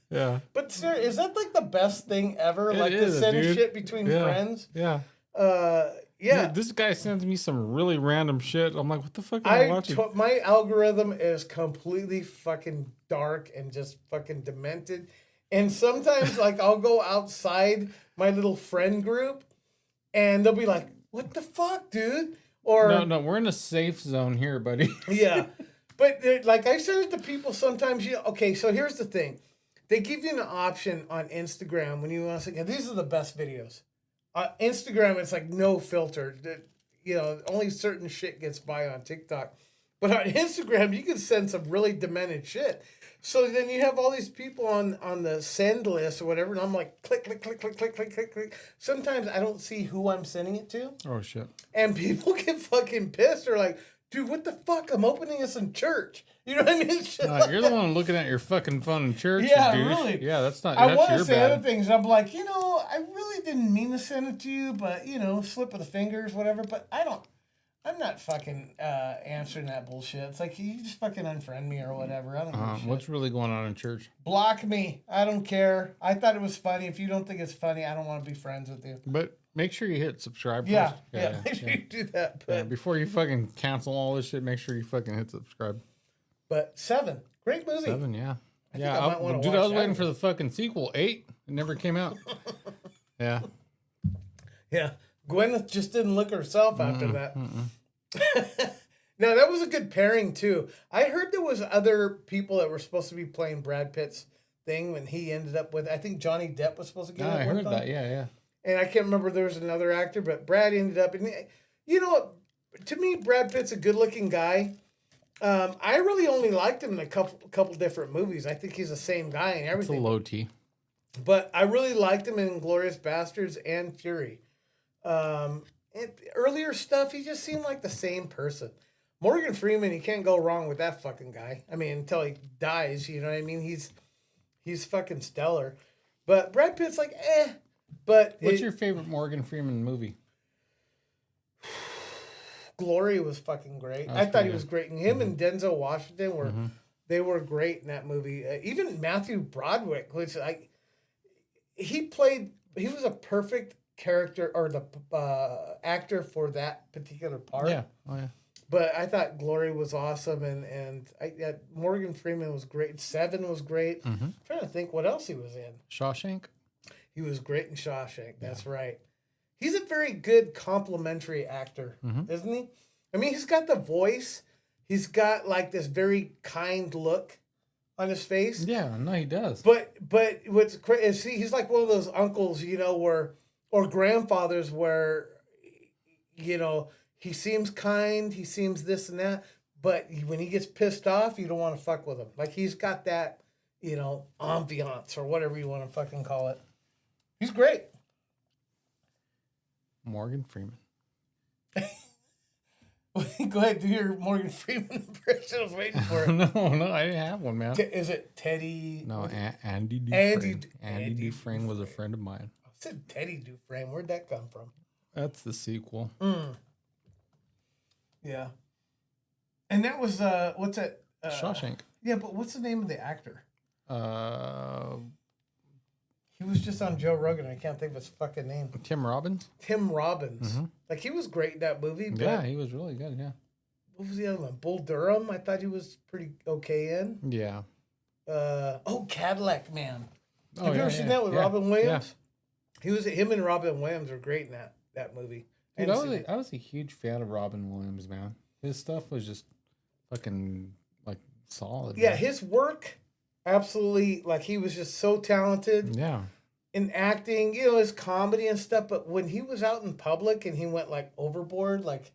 Yeah. But sir, is that like the best thing ever? It Like to is, send dude. shit between friends? Yeah. Yeah. Dude, this guy sends me some really random shit. I'm like, what the fuck am I watching? My algorithm is completely fucking dark and just fucking demented. And sometimes, like, I'll go outside my little friend group, and they'll be like, "What the fuck, dude?" Or No, we're in a safe zone here, buddy. yeah, but like I send it to people sometimes. Okay, so here's the thing: they give you an option on Instagram when you want to say, "These are the best videos." Instagram, it's like no filter. You know, only certain shit gets by on TikTok. But on Instagram, you can send some really demented shit. So then you have all these people on the send list or whatever, and I'm like, click. Sometimes I don't see who I'm sending it to. Oh, shit. And people get fucking pissed. They're like, dude, what the fuck? I'm opening this in church. You know what I mean? Shit like You're that. the one looking at your fucking phone in church. Yeah, you douche. really. Yeah, that's not. I That's want your to say bad. other things. I'm like, I really didn't mean to send it to you, but slip of the fingers, whatever. But I'm not fucking answering that bullshit. It's like you just fucking unfriend me or whatever. I don't give a shit. What's really going on in church? Block me. I don't care. I thought it was funny. If you don't think it's funny, I don't want to be friends with you. But make sure you hit subscribe first. Yeah. Make sure you do that. But Before you fucking cancel all this shit, make sure you fucking hit subscribe. But 7, great movie. 7, yeah. I think I might wanna dude, watch I was that waiting one. for the fucking sequel. 8, it never came out. Yeah. Yeah. Gwyneth just didn't look herself after that. No, that was a good pairing too. I heard there was other people that were supposed to be playing Brad Pitt's thing when he ended up with. I think Johnny Depp was supposed to get. I heard that. Yeah. And I can't remember there was another actor, but Brad ended up. And to me, Brad Pitt's a good-looking guy. I really only liked him in a couple different movies. I think he's the same guy and It's a everything. low T. But I really liked him in Glorious Bastards and Fury. Earlier stuff, he just seemed like the same person. Morgan Freeman, you can't go wrong with that fucking guy. I mean, until he dies, you know what I mean? He's fucking stellar. But Brad Pitt's like, eh. But What's your favorite Morgan Freeman movie? Glory was fucking great. That was I thought pretty he was good. great. And him and Denzel Washington were great in that movie. Even Matthew Broderick, which he was a perfect character or the actor for that particular part. Yeah. Oh, yeah. But I thought Glory was awesome, and Morgan Freeman was great. 7 was great. I'm trying to think what else he was in. Shawshank? He was great in Shawshank. That's right. He's a very good complimentary actor, isn't he? I mean, he's got the voice. He's got like this very kind look on his face. Yeah, no, he does. But what's crazy is he's like one of those uncles, or grandfathers where, he seems kind, he seems this and that, but when he gets pissed off, you don't want to fuck with him. Like he's got that, ambiance or whatever you want to fucking call it. He's great. Morgan Freeman. Go ahead, do your Morgan Freeman impression. I was waiting for it. No, I didn't have one, man. Is it Teddy? No, Andy Dufresne. Andy Andy Dufresne was a friend of mine. I said Teddy Dufresne. Where'd that come from? That's the sequel. Yeah. And that was what's that? Shawshank. Yeah, but what's the name of the actor? Uh, He was just on Joe Rogan. I can't think of his fucking name. Tim Robbins. Tim Robbins. Like, he was great in that movie. But Yeah, he was really good. Yeah. what was the other one? Bull Durham. I thought he was pretty okay in. Yeah. Cadillac Man. Oh, Have you yeah, ever seen yeah, that with yeah, Robin Williams? Him and Robin Williams were great in that movie. Dude, I was a huge fan of Robin Williams, man. His stuff was just fucking like solid. Yeah, man. his work, absolutely. Like, he was just so talented Yeah. in acting. You know, his comedy and stuff. But when he was out in public and he went like overboard, like,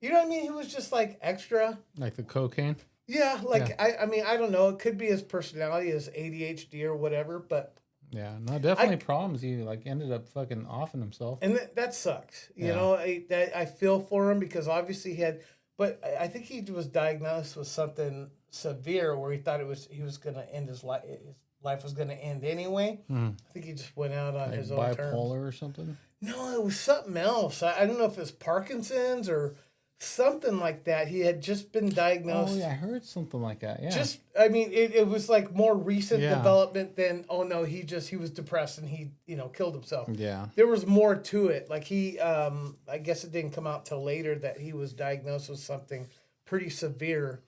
you know what I mean? He was just like extra. Like the cocaine. Yeah, like I mean, I don't know. It could be his personality, his ADHD or whatever. But Yeah, no, definitely problems. He like ended up fucking offing himself. and that sucks. You Yeah. know, I feel for him because obviously he had, but I think he was diagnosed with something severe where he thought he was going to end his life. His life was going to end anyway. I think he just went out on Like his own terms. bipolar or something. No, it was something else. I don't know if it's Parkinson's or something like that. He had just been diagnosed. Oh yeah, I heard something like that. Yeah. Just, I mean, it was like more recent Yeah. development than, oh no, he was depressed and he, killed himself. Yeah. There was more to it. Like he, I guess it didn't come out till later that he was diagnosed with something pretty severe.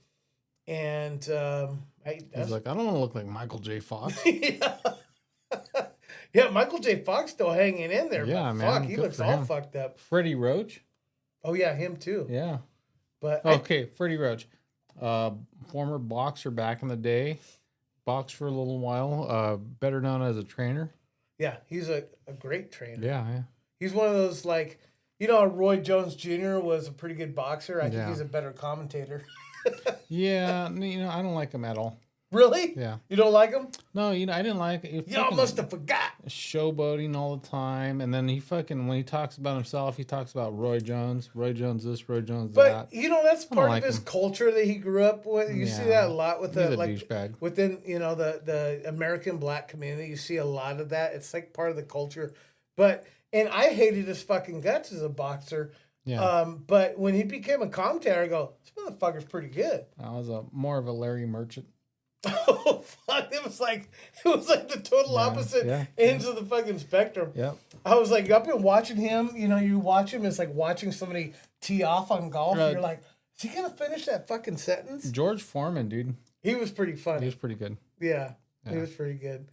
And He's like, I don't want to look like Michael J. Fox. yeah. Yeah, Michael J. Fox still hanging in there. Yeah, but man, fuck, he good looks for all him. fucked up. Freddie Roach. Oh yeah, him too. Yeah. But Okay, Freddie Roach, former boxer back in the day, boxed for a little while, better known as a trainer. yeah, he's a great trainer. Yeah. He's one of those, like, Roy Jones Jr. was a pretty good boxer. I think Yeah. he's a better commentator. Yeah, I don't like him at all. Really? Yeah. You don't like him? No, I didn't like it. Y'all must have forgot. Showboating all the time, and then when he talks about himself, he talks about Roy Jones this, Roy Jones But that. that's part like of his him. culture that he grew up with. You see Yeah. that a lot with He's the a like douchebag. within the American black community. You see a lot of that. It's like part of the culture. And I hated his fucking guts as a boxer. Yeah. But when he became a commentator, I go, this motherfucker's pretty good. I was more of a Larry Merchant. Oh fuck! It was like the total opposite yeah. ends of the fucking spectrum. Yep. I was like, I've been watching him. You watch him. It's like watching somebody tee off on golf. And you're like, is he gonna finish that fucking sentence? George Foreman, dude. He was pretty funny. He was pretty good. Yeah, he was pretty good.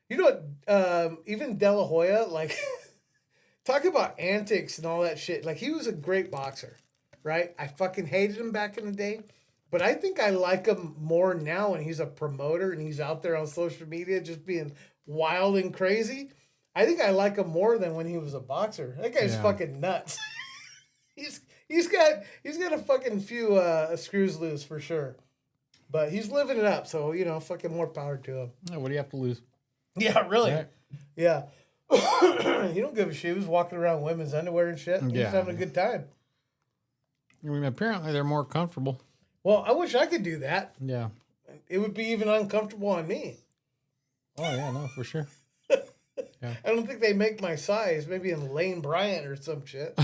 You know what? Even De La Hoya, like, talk about antics and all that shit. Like, he was a great boxer, right? I fucking hated him back in the day. But I think I like him more now when he's a promoter and he's out there on social media just being wild and crazy. I think I like him more than when he was a boxer. That guy's fucking nuts. he's got a fucking few screws loose for sure. But he's living it up, so fucking more power to him. Yeah, what do you have to lose? Yeah, really. Right. Yeah. He don't give a shit. He was walking around in women's underwear and shit. He was Yeah. having a good time. I mean, apparently they're more comfortable. Well, I wish I could do that. Yeah. It would be even uncomfortable on me. Oh yeah, no, for sure. I don't think they make my size. Maybe in Lane Bryant or some shit.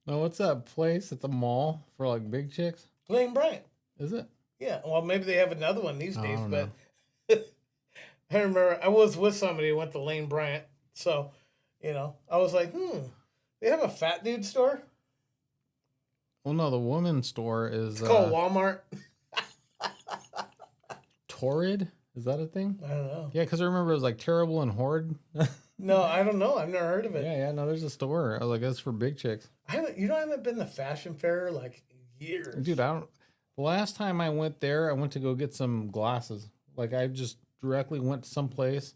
No, what's that place at the mall for like big chicks? Lane Bryant. Is it? Yeah. Well, maybe they have another one these days. don't But I remember I was with somebody who went to Lane Bryant. So, I was like, they have a fat dude store? Well, no, the women's store is It's called Walmart. Torrid. Is that a thing? I don't know. Yeah, because I remember it was like terrible and horrid. No, I don't know. I've never heard of it. Yeah, no, there's a store. I was like, that's for big chicks. I haven't been to Fashion Fair like years. Dude, the last time I went there, I went to go get some glasses. Like I just directly went to some place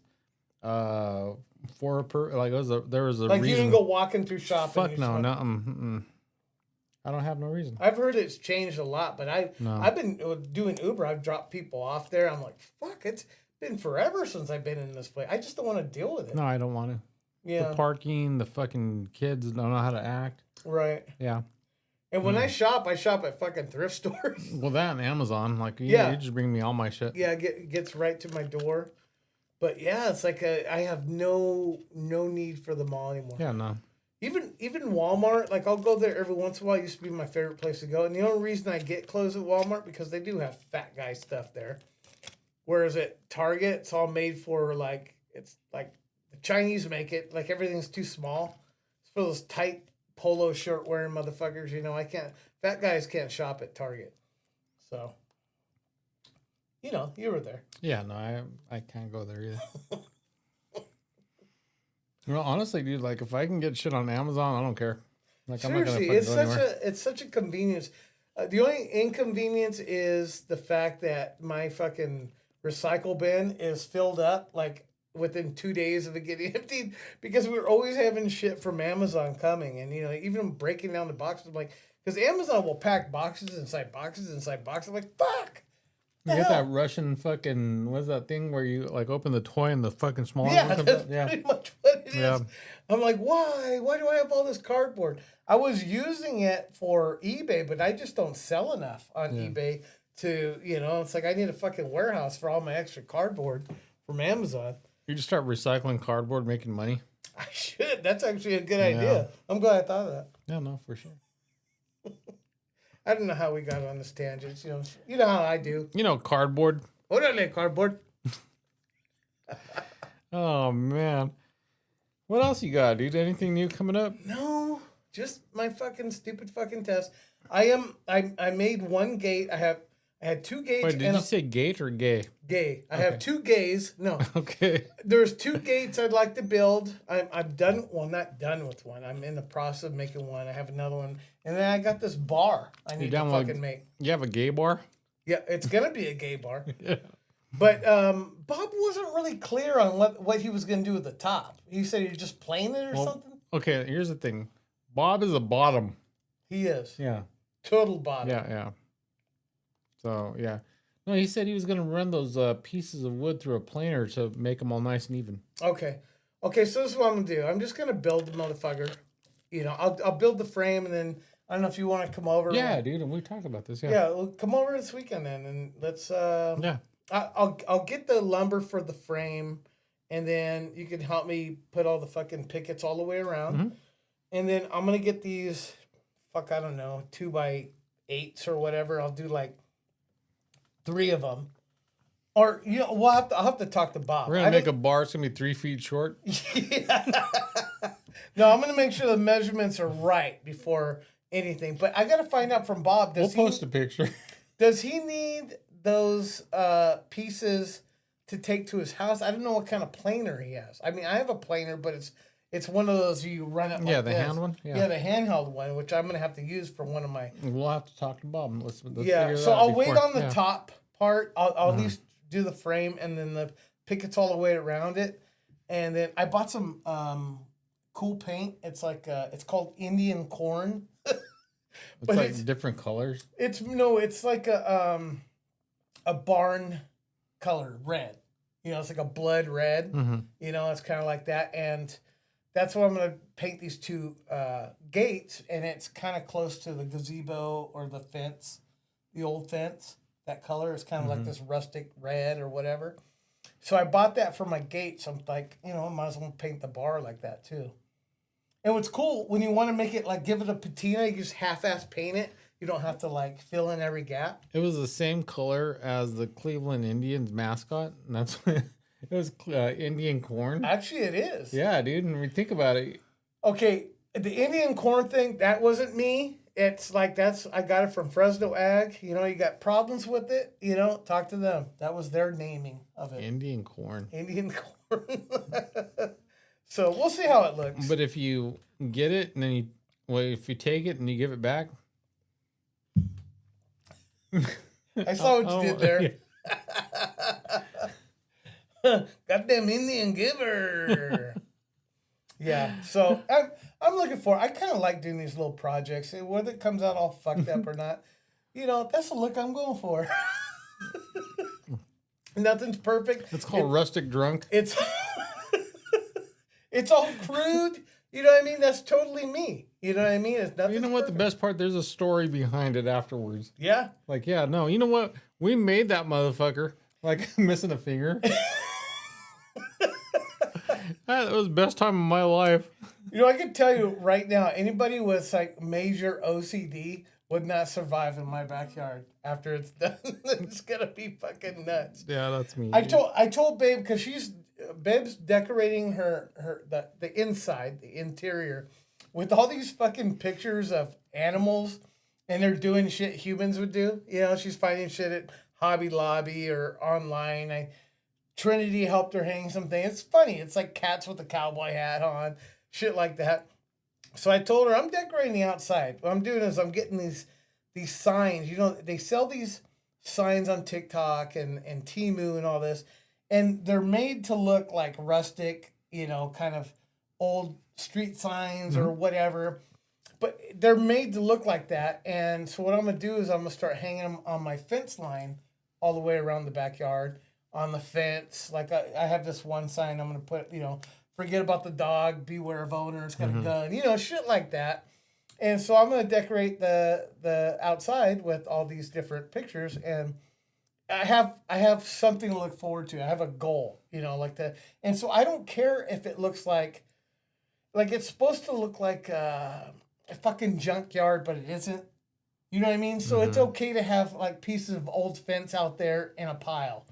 there was a like reason. you didn't go walking through shopping. Fuck no, no. I don't have no reason. I've heard it's changed a lot, but I've No. been doing Uber. I've dropped people off there. I'm like, fuck, it's been forever since I've been in this place. I just don't want to deal with it. No, I don't want to. Yeah, The parking, the fucking kids don't know how to act. right. Yeah. And when I shop at fucking thrift stores. Well, that and Amazon. Like, Yeah. you just bring me all my shit. Yeah, gets right to my door. But yeah, it's like I have no need for the mall anymore. Yeah, no. Even Walmart, like I'll go there every once in a while. It used to be my favorite place to go. And the only reason I get clothes at Walmart because they do have fat guy stuff there. Whereas at Target, it's all made for like it's like the Chinese make it. Like everything's too small. It's for those tight polo shirt wearing motherfuckers. You know, I can't. Fat guys can't shop at Target. So, you know, you were there. Yeah, no, I can't go there either. You know, honestly, dude, like if I can get shit on Amazon, I don't care. Like Seriously, I'm not gonna go anywhere. it's such a convenience. The only inconvenience is the fact that my fucking recycle bin is filled up like within 2 days of it getting emptied because we're always having shit from Amazon coming, and you know, even breaking down the boxes. I'm like, because Amazon will pack boxes inside boxes inside boxes. I'm like, fuck. You get that Russian fucking, what's that thing where you like open the toy and the fucking smaller Yeah, one comes that's out? Yeah. pretty much what it Yeah. is. I'm like, why? Why do I have all this cardboard? I was using it for eBay, but I just don't sell enough on eBay to, you know, it's like I need a fucking warehouse for all my extra cardboard from Amazon. You just start recycling cardboard, making money. I should. That's actually a good idea. I'm glad I thought of that. Yeah, no, for sure. I don't know how we got on this tangent. You know how I do. You know, cardboard. Orale, cardboard. Oh man, what else you got, dude? Anything new coming up? No, just my fucking stupid fucking test. I made one gate. I had two gates. Wait, did you say gate or gay? Gay. I have two gays. No. Okay. There's two gates I'd like to build. I'm done. Well, not done with one. I'm in the process of making one. I have another one, and then I got this bar I need to fucking make. You have a gay bar? Yeah, it's gonna be a gay bar. Yeah. But Bob wasn't really clear on what he was gonna do with the top. He said he was just plain it or something. Okay, here's the thing. Bob is a bottom. He is. Yeah. Total bottom. Yeah. So, yeah. No, he said he was going to run those pieces of wood through a planer to make them all nice and even. Okay, so this is what I'm going to do. I'm just going to build the motherfucker. You know, I'll build the frame, and then I don't know if you want to come over. Yeah, dude, and we talked about this. Yeah. Yeah, well, come over this weekend then, and let's. Yeah. I'll get the lumber for the frame, and then you can help me put all the fucking pickets all the way around. Mm-hmm. And then I'm going to get these, I don't know, 2x8s or whatever. I'll do like 3 of them. Or, you know, I'll have to talk to Bob. We're going to make a bar. It's going to be 3 feet short. Yeah. No, I'm going to make sure the measurements are right before anything. But I got to find out from Bob. We'll post a picture. Does he need those pieces to take to his house? I don't know what kind of planer he has. I mean, I have a planer, but it's one of those you run it like the hand one? Yeah, the handheld one, which I'm going to have to use for one of my... We'll have to talk to Bob. Let's yeah, so I'll wait on the top part. I'll at least do the frame and then the pickets all the way around it. And then I bought some cool paint. It's like, it's called Indian corn. It's like different colors. It's like a barn color red. You know, it's like a blood red. Mm-hmm. You know, it's kind of like that. And that's what I'm going to paint these 2 gates. And it's kind of close to the gazebo or the fence, the old fence. That color is kind of like this rustic red or whatever. So I bought that for my gates. I'm like, you know, I might as well paint the bar like that too. And what's cool, when you want to make it like give it a patina, you just half-ass paint it. You don't have to like fill in every gap. It was the same color as the Cleveland Indians mascot, and that's what it was. Indian corn. Actually, it is. Yeah, dude. And we think about it. Okay, the Indian corn thing, that wasn't me. It's like I got it from Fresno Ag. You know, you got problems with it, you know, talk to them. That was their naming of it. Indian corn. Indian corn. So we'll see how it looks. But if you get it and then if you take it and you give it back. I saw what you did there. Goddamn Indian giver. Yeah. So I'm looking for. I kind of like doing these little projects, whether it comes out all fucked up or not. You know, that's the look I'm going for. Nothing's perfect. It's called rustic drunk. It's it's all crude. You know what I mean? That's totally me. You know what I mean? It's nothing. You know what? The best part, there's a story behind it afterwards. Yeah. Like, yeah, no. You know what? We made that motherfucker. Like, missing a finger. That was the best time of my life. You know, I can tell you right now, anybody with like major OCD, would not survive in my backyard after it's done. It's gonna be fucking nuts. Yeah, that's me. I told Babe because Babe's decorating the inside, the interior, with all these fucking pictures of animals, and they're doing shit humans would do. You know, she's finding shit at Hobby Lobby or online. Trinity helped her hang something. It's funny. It's like cats with a cowboy hat on, shit like that. So I told her I'm decorating the outside. What I'm doing is I'm getting these signs. You know, they sell these signs on TikTok and Temu and all this, and they're made to look like rustic, you know, kind of old street signs or whatever. But they're made to look like that. And so what I'm gonna do is I'm gonna start hanging them on my fence line all the way around the backyard on the fence. Like I have this one sign I'm gonna put, you know, forget about the dog, beware of owner, it's got a gun, you know, shit like that. And so I'm gonna decorate the outside with all these different pictures, and I have something to look forward to. I have a goal, you know, like that. And so I don't care if it looks like it's supposed to look like a fucking junkyard, but it isn't. You know what I mean? So it's okay to have like pieces of old fence out there in a pile.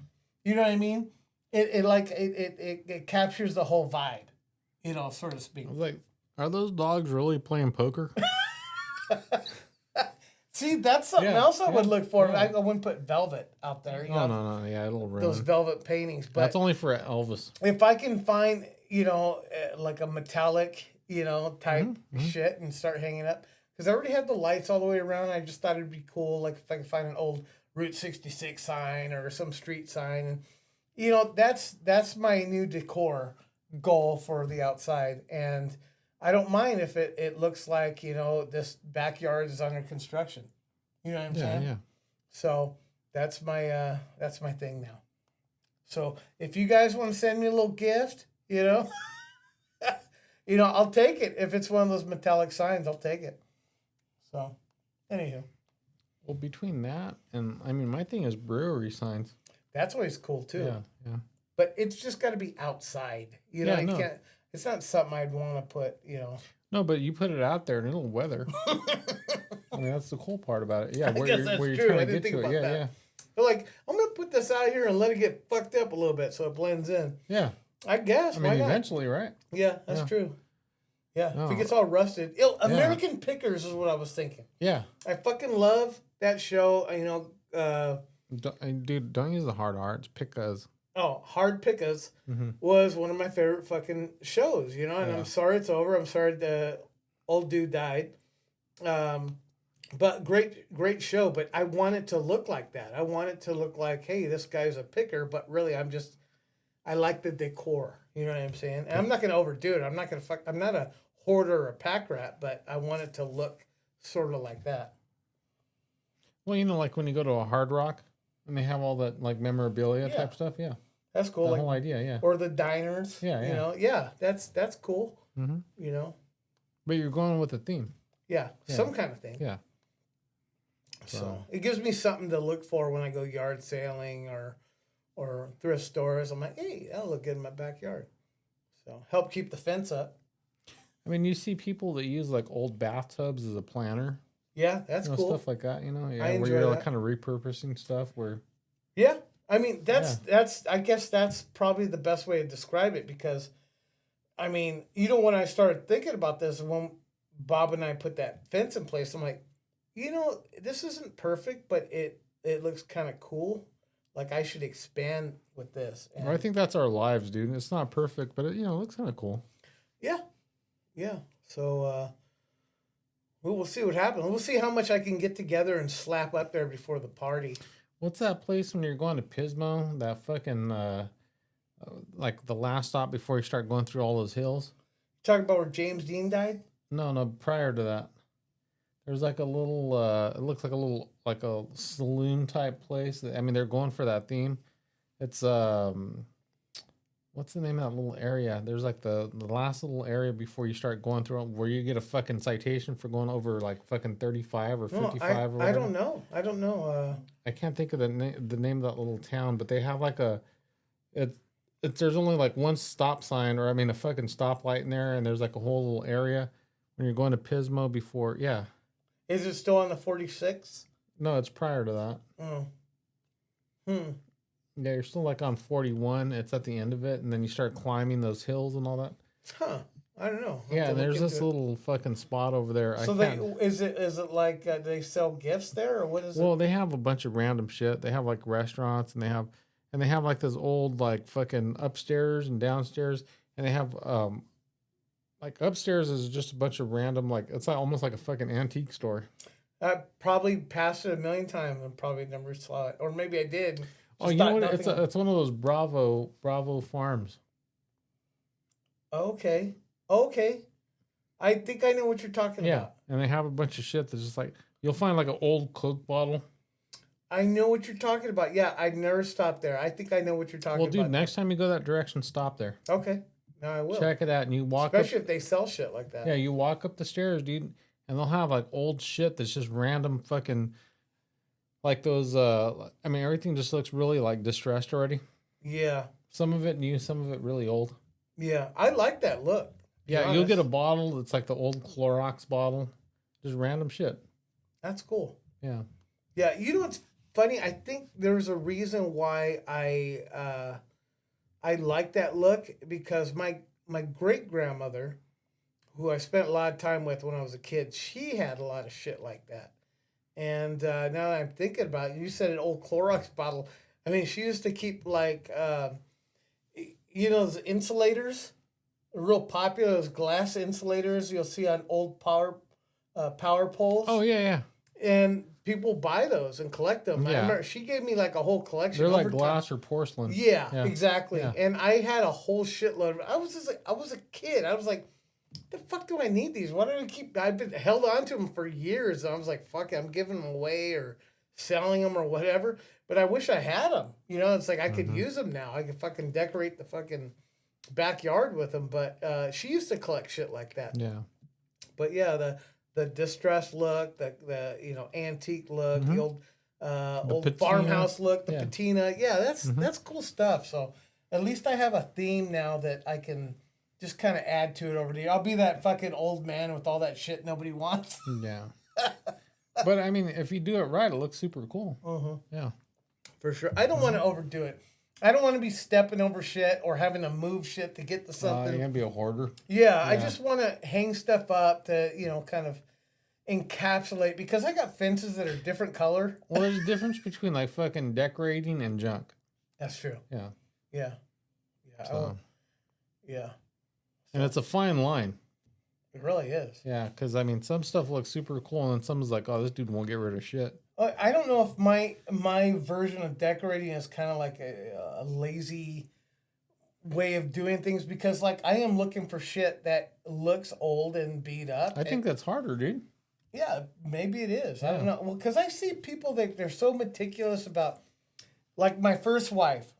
You know what I mean? It captures the whole vibe, you know, so to speak. I was like, are those dogs really playing poker? See, that's something else I would look for. Yeah. I wouldn't put velvet out there. You know, No. Yeah, it'll ruin. those velvet paintings. But That's only for Elvis. if I can find, you know, like a metallic, you know, type shit and start hanging up, because I already have the lights all the way around. I just thought it'd be cool, like if I could find an old Route 66 sign or some street sign, and you know, that's my new decor goal for the outside. And I don't mind if it looks like, you know, this backyard is under construction. You know what I'm saying? Yeah. So that's my thing now. So if you guys want to send me a little gift, you know, you know, I'll take it. If it's one of those metallic signs, I'll take it. So, anywho. Well, between that and I mean, my thing is brewery signs. That's always cool too. Yeah. But it's just got to be outside. You know, you can't. It's not something I'd want to put. You know. No, but you put it out there and it'll weather. I mean, that's the cool part about it. Yeah, I guess that's where you're true. trying I to didn't get think to it. about that. But like, I'm gonna put this out here and let it get fucked up a little bit so it blends in. Yeah. I guess. I mean, why not? eventually, right? Yeah, that's true. Yeah, No. if it gets all rusted. American Pickers is what I was thinking. Yeah. I fucking love that show. You know, Dude, don't use the hard R. It's Pickas. Hard Pickers was one of my favorite fucking shows. You know, and I'm sorry it's over. I'm sorry the old dude died. But great show. But I want it to look like that. I want it to look like, hey, this guy's a picker. But really, I like the decor. You know what I'm saying? And I'm not going to overdo it. I'm not a hoarder or a pack rat, but I want it to look sort of like that. Well, you know, like when you go to a Hard Rock and they have all that like memorabilia type stuff. Yeah. That's cool. The whole idea, yeah. Or the diners. Yeah. You know, that's cool. Mm-hmm. You know. But you're going with a theme. Yeah, some kind of thing. Yeah. So it gives me something to look for when I go yard sailing or thrift stores. I'm like, hey, that'll look good in my backyard. So help keep the fence up. I mean, you see people that use like old bathtubs as a planter. Yeah, that's cool. Stuff like that, you know. Yeah, I enjoy where you're that. kind of repurposing stuff. Where. Yeah, I mean that's I guess that's probably the best way to describe it, because, I mean, you know, when I started thinking about this, when Bob and I put that fence in place, I'm like, you know, this isn't perfect, but it looks kind of cool. Like I should expand with this. And I think that's our lives, dude. It's not perfect, but it looks kind of cool. Yeah. So we'll see what happens. We'll see how much I can get together and slap up there before the party. What's that place when you're going to Pismo? That fucking like the last stop before you start going through all those hills. Talking about where James Dean died? No. Prior to that, there's like a little. It looks like a little like a saloon type place. I mean, they're going for that theme. It's what's the name of that little area? There's like the last little area before you start going through where you get a fucking citation for going over like fucking 35 or 55 or whatever. I don't know. I can't think of the name of that little town, but they have like there's only like one stop sign, or I mean a fucking stoplight in there, and there's like a whole little area when you're going to Pismo before. Yeah. Is it still on the 46? No, it's prior to that. Oh. Hmm. Yeah, you're still like on 41. It's at the end of it, and then you start climbing those hills and all that. Huh. I don't know. Yeah, and there's this little fucking spot over there. So is it like they sell gifts there, or what is it? Well, they have a bunch of random shit. They have like restaurants, and they have like this old like fucking upstairs and downstairs, and they have like upstairs is just a bunch of random like it's like almost like a fucking antique store. I probably passed it a million times and probably never saw it, or maybe I did. Oh, you know what? It's one of those Bravo farms. Okay. I think I know what you're talking about. Yeah, and they have a bunch of shit that's just like you'll find like an old Coke bottle. I know what you're talking about. Yeah, I've never stopped there. I think I know what you're talking about. Well, dude, next time you go that direction, stop there. Okay. No, I will. Check it out, and you walk especially if they sell shit like that. Yeah, you walk up the stairs, dude, and they'll have like old shit that's just random fucking like those I mean everything just looks really like distressed already. Yeah. Some of it new, some of it really old. Yeah, I like that look. Yeah, you'll get a bottle that's like the old Clorox bottle. Just random shit. That's cool. Yeah. Yeah, you know what's funny? I think there's a reason why I like that look because my great grandmother, who I spent a lot of time with when I was a kid, she had a lot of shit like that. And now that I'm thinking about it, you said an old Clorox bottle. I mean, she used to keep like, those insulators, real popular, those glass insulators you'll see on old power poles. Oh, yeah. And people buy those and collect them. Yeah. I remember she gave me like a whole collection. They're like glass or porcelain. Yeah, exactly. Yeah. And I had a whole shitload of it. I was a kid. I was like, the fuck do I need these? Why do I keep? I've been held on to them for years. And I was like, fuck it, I'm giving them away or selling them or whatever. But I wish I had them. You know, it's like I could use them now. I could fucking decorate the fucking backyard with them. But she used to collect shit like that. Yeah. But yeah, the distressed look, the antique look, the old patina. farmhouse look, the Yeah. patina. Yeah, that's cool stuff. So at least I have a theme now that I can just kind of add to it over the year. I'll be that fucking old man with all that shit nobody wants. Yeah. But I mean, if you do it right, it looks super cool. Yeah. For sure. I don't want to overdo it. I don't want to be stepping over shit or having to move shit to get to something. You're going to be a hoarder. Yeah, I just want to hang stuff up to, kind of encapsulate because I got fences that are different color. Well, there's a difference between like fucking decorating and junk. That's true. Yeah. Yeah. So. Yeah. And it's a fine line. It really is. Yeah, because I mean, some stuff looks super cool, and then some's like, "Oh, this dude won't get rid of shit." I don't know if my version of decorating is kind of like a lazy way of doing things because, like, I am looking for shit that looks old and beat up. I think that's harder, dude. Yeah, maybe it is. Yeah. I don't know. Well, because I see people that they're so meticulous about, like my first wife,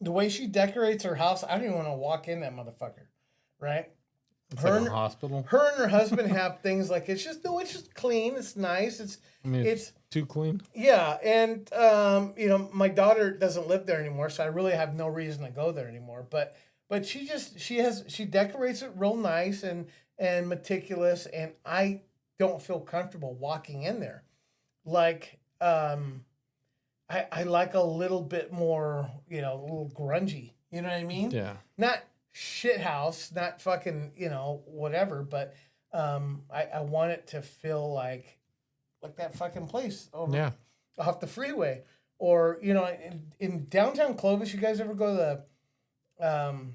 the way she decorates her house. I don't even want to walk in that motherfucker, right? It's like a hospital. Her and her husband have things like it's just clean. It's nice. It's too clean. Yeah, and my daughter doesn't live there anymore, so I really have no reason to go there anymore. But she decorates it real nice and meticulous, and I don't feel comfortable walking in there. Like I like a little bit more, a little grungy. You know what I mean? Yeah. Not shit house, not fucking, whatever, but I want it to feel like that fucking place over off the freeway. Or, in downtown Clovis, you guys ever go to the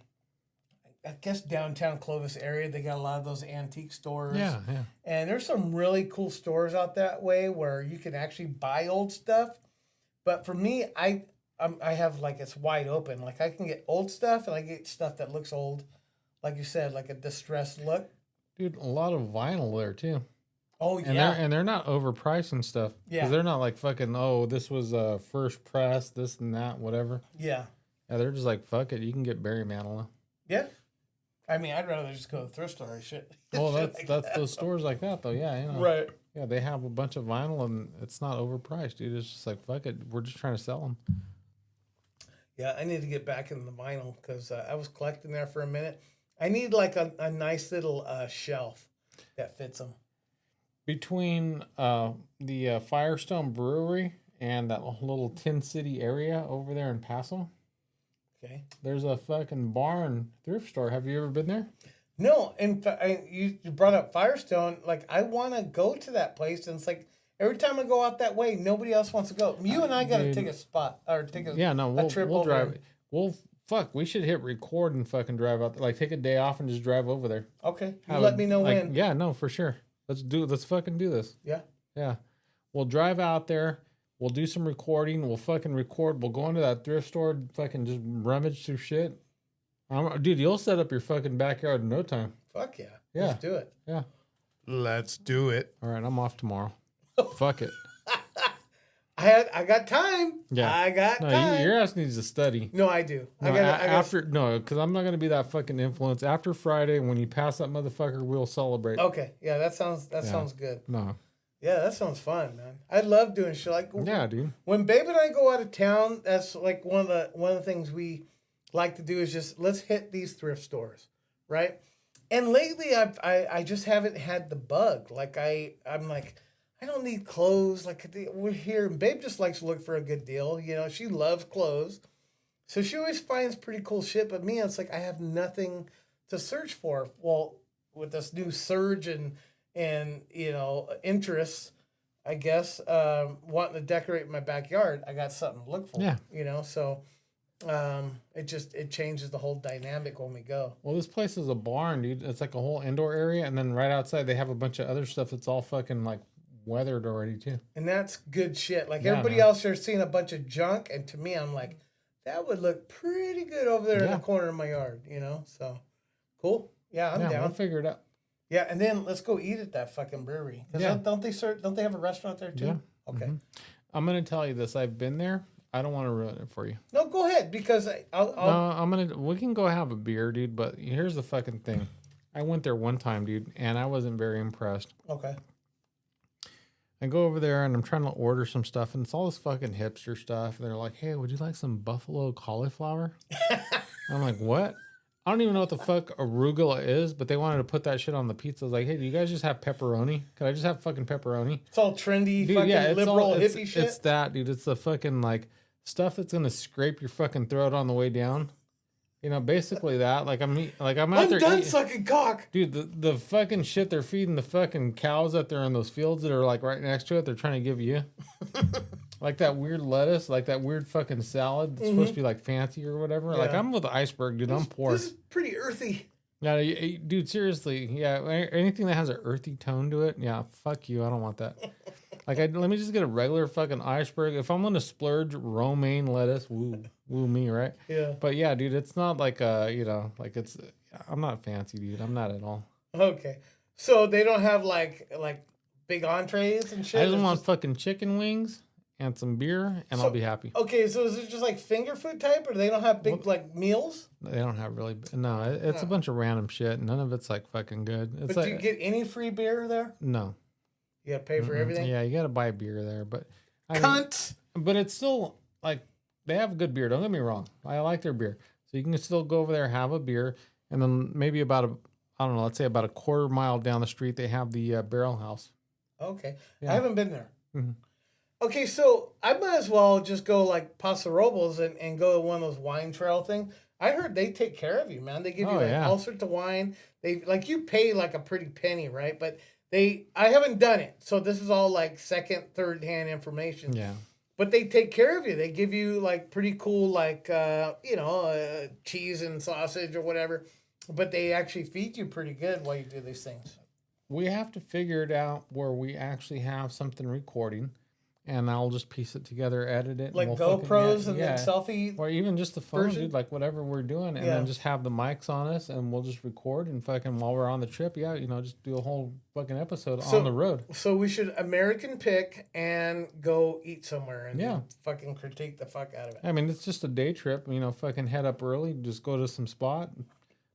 I guess downtown Clovis area, they got a lot of those antique stores. Yeah. And there's some really cool stores out that way where you can actually buy old stuff. But for me, I have like it's wide open. Like I can get old stuff and I get stuff that looks old, like you said, like a distressed look. Dude, a lot of vinyl there too. Oh yeah, and they're not overpricing stuff. Yeah, they're not like fucking. Oh, this was first press, this and that, whatever. Yeah. Yeah, they're just like fuck it. You can get Barry Manilow. Yeah. I mean, I'd rather just go to the thrift store and shit. Well, that's those stores like that though. Yeah, Right. Yeah, they have a bunch of vinyl and it's not overpriced, dude. It's just like fuck it. We're just trying to sell them. Yeah, I need to get back into the vinyl because I was collecting there for a minute. I need like a nice little shelf that fits them. Between the Firestone Brewery and that little Tin City area over there in Paso, Okay. there's a fucking barn thrift store. Have you ever been there? No, in fact, you brought up Firestone. Like, I want to go to that place, and it's like every time I go out that way, nobody else wants to go. You and I got to Dude. take a spot or take a Yeah, no, a we'll trip we'll over drive. there. We'll fuck. We should hit record and fucking drive out there. Like take a day off and just drive over there. Okay, you Have let a- me know like, when. Yeah, no, for sure. Let's fucking do this. Yeah. Yeah. We'll drive out there. We'll do some recording. We'll fucking record. We'll go into that thrift store, fucking just rummage through shit. Dude, you'll set up your fucking backyard in no time. Fuck yeah. Yeah. Let's do it. Yeah. Let's do it. All right, I'm off tomorrow. Fuck it. I got time. Yeah. I got No, time. your ass needs to study. No, I do. No, I got after no, because I'm not gonna be that fucking influence. After Friday, when you pass that motherfucker, we'll celebrate. Okay. Yeah, that sounds good. No. Yeah, that sounds fun, man. I love doing shit like Yeah, dude. when Babe and I go out of town. That's like one of the things we like to do is just let's hit these thrift stores, right? And lately, I just haven't had the bug. Like I'm like I don't need clothes. Like we're here, and Babe just likes to look for a good deal. You know, she loves clothes, so she always finds pretty cool shit. But me, it's like I have nothing to search for. Well, with this new surge and you know interests, I guess wanting to decorate my backyard, I got something to look for. Yeah. You know, so it changes the whole dynamic when we go. Well, this place is a barn, dude. It's like a whole indoor area, and then right outside they have a bunch of other stuff that's all fucking like weathered already too. And that's good shit. Like Yeah, everybody man. else there's seeing a bunch of junk, and to me, I'm like, that would look pretty good over there in Yeah. the corner of my yard, you know? So cool. Yeah, I'm Yeah, down. we'll figure it out. Yeah, and then let's go eat at that fucking brewery. 'Cause Yeah. don't they have a restaurant there too? Yeah. Okay. Mhm. I'm gonna tell you this. I've been there. I don't want to ruin it for you. No, go ahead because I'll No, we can go have a beer, dude. But here's the fucking thing. I went there one time, dude, and I wasn't very impressed. okay. I go over there and I'm trying to order some stuff, and it's all this fucking hipster stuff. And they're like, "Hey, would you like some buffalo cauliflower?" I'm like, "What?" I don't even know what the fuck arugula is, but they wanted to put that shit on the pizza. I was like, "Hey, do you guys just have pepperoni? Could I just have fucking pepperoni?" It's all trendy, Dude, fucking yeah, it's liberal all, hippie shit. It's that, dude. It's the fucking like stuff that's gonna scrape your fucking throat on the way down. You know, basically that. Like I'm out I'm there. done sucking cock. Dude, the fucking shit they're feeding the fucking cows that they're in those fields that are like right next to it, they're trying to give you. Like that weird lettuce, like that weird fucking salad that's supposed to be like fancy or whatever. Like Yeah. I'm with the iceberg, dude. I'm poor. This is pretty earthy. Yeah, dude, seriously. Yeah, anything that has an earthy tone to it, yeah, fuck you. I don't want that. Like, let me just get a regular fucking iceberg. If I'm gonna splurge, romaine lettuce, woo me, right? Yeah. But yeah, dude, it's not like you know, like it's. I'm not fancy, dude. I'm not at all. Okay. So they don't have like big entrees and shit. I just It's want fucking chicken wings and some beer, and I'll be happy. Okay, so is it just like finger food type, or they don't have big like meals? They don't have really. No, it's a bunch of random shit. None of it's like fucking good. It's But like do you get any free beer there? no. You gotta pay for everything. Yeah, you gotta buy beer there, but I mean, Cunt. but it's still like they have good beer. Don't get me wrong. I like their beer, so you can still go over there, have a beer, and then maybe about I don't know, let's say about a quarter mile down the street, they have the Barrel House. Okay, Yeah. I haven't been there. Mhm. Okay, so I might as well just go like Paso Robles and go to one of those wine trail thing. I heard they take care of you, man. They give you Oh, like yeah. all sorts of wine. They like you pay like a pretty penny, right? But I haven't done it, so this is all like second, third hand information. Yeah, But they take care of you. They give you like pretty cool like cheese and sausage or whatever. But they actually feed you pretty good while you do these things. we have to figure it out where we actually have something recording, and I'll just piece it together, edit it, Like and we'll fucking- GoPros and yeah. then selfie. Or even just the phone, version? dude, like whatever we're doing, and Yeah. then just have the mics on us, and we'll just record and fucking while we're on the trip, yeah, you know, just do a whole fucking episode So- on the road. So we should American pick and go eat somewhere and Yeah. fucking critique the fuck out of it. I mean, it's just a day trip, you know, fucking head up early, just go to some spot,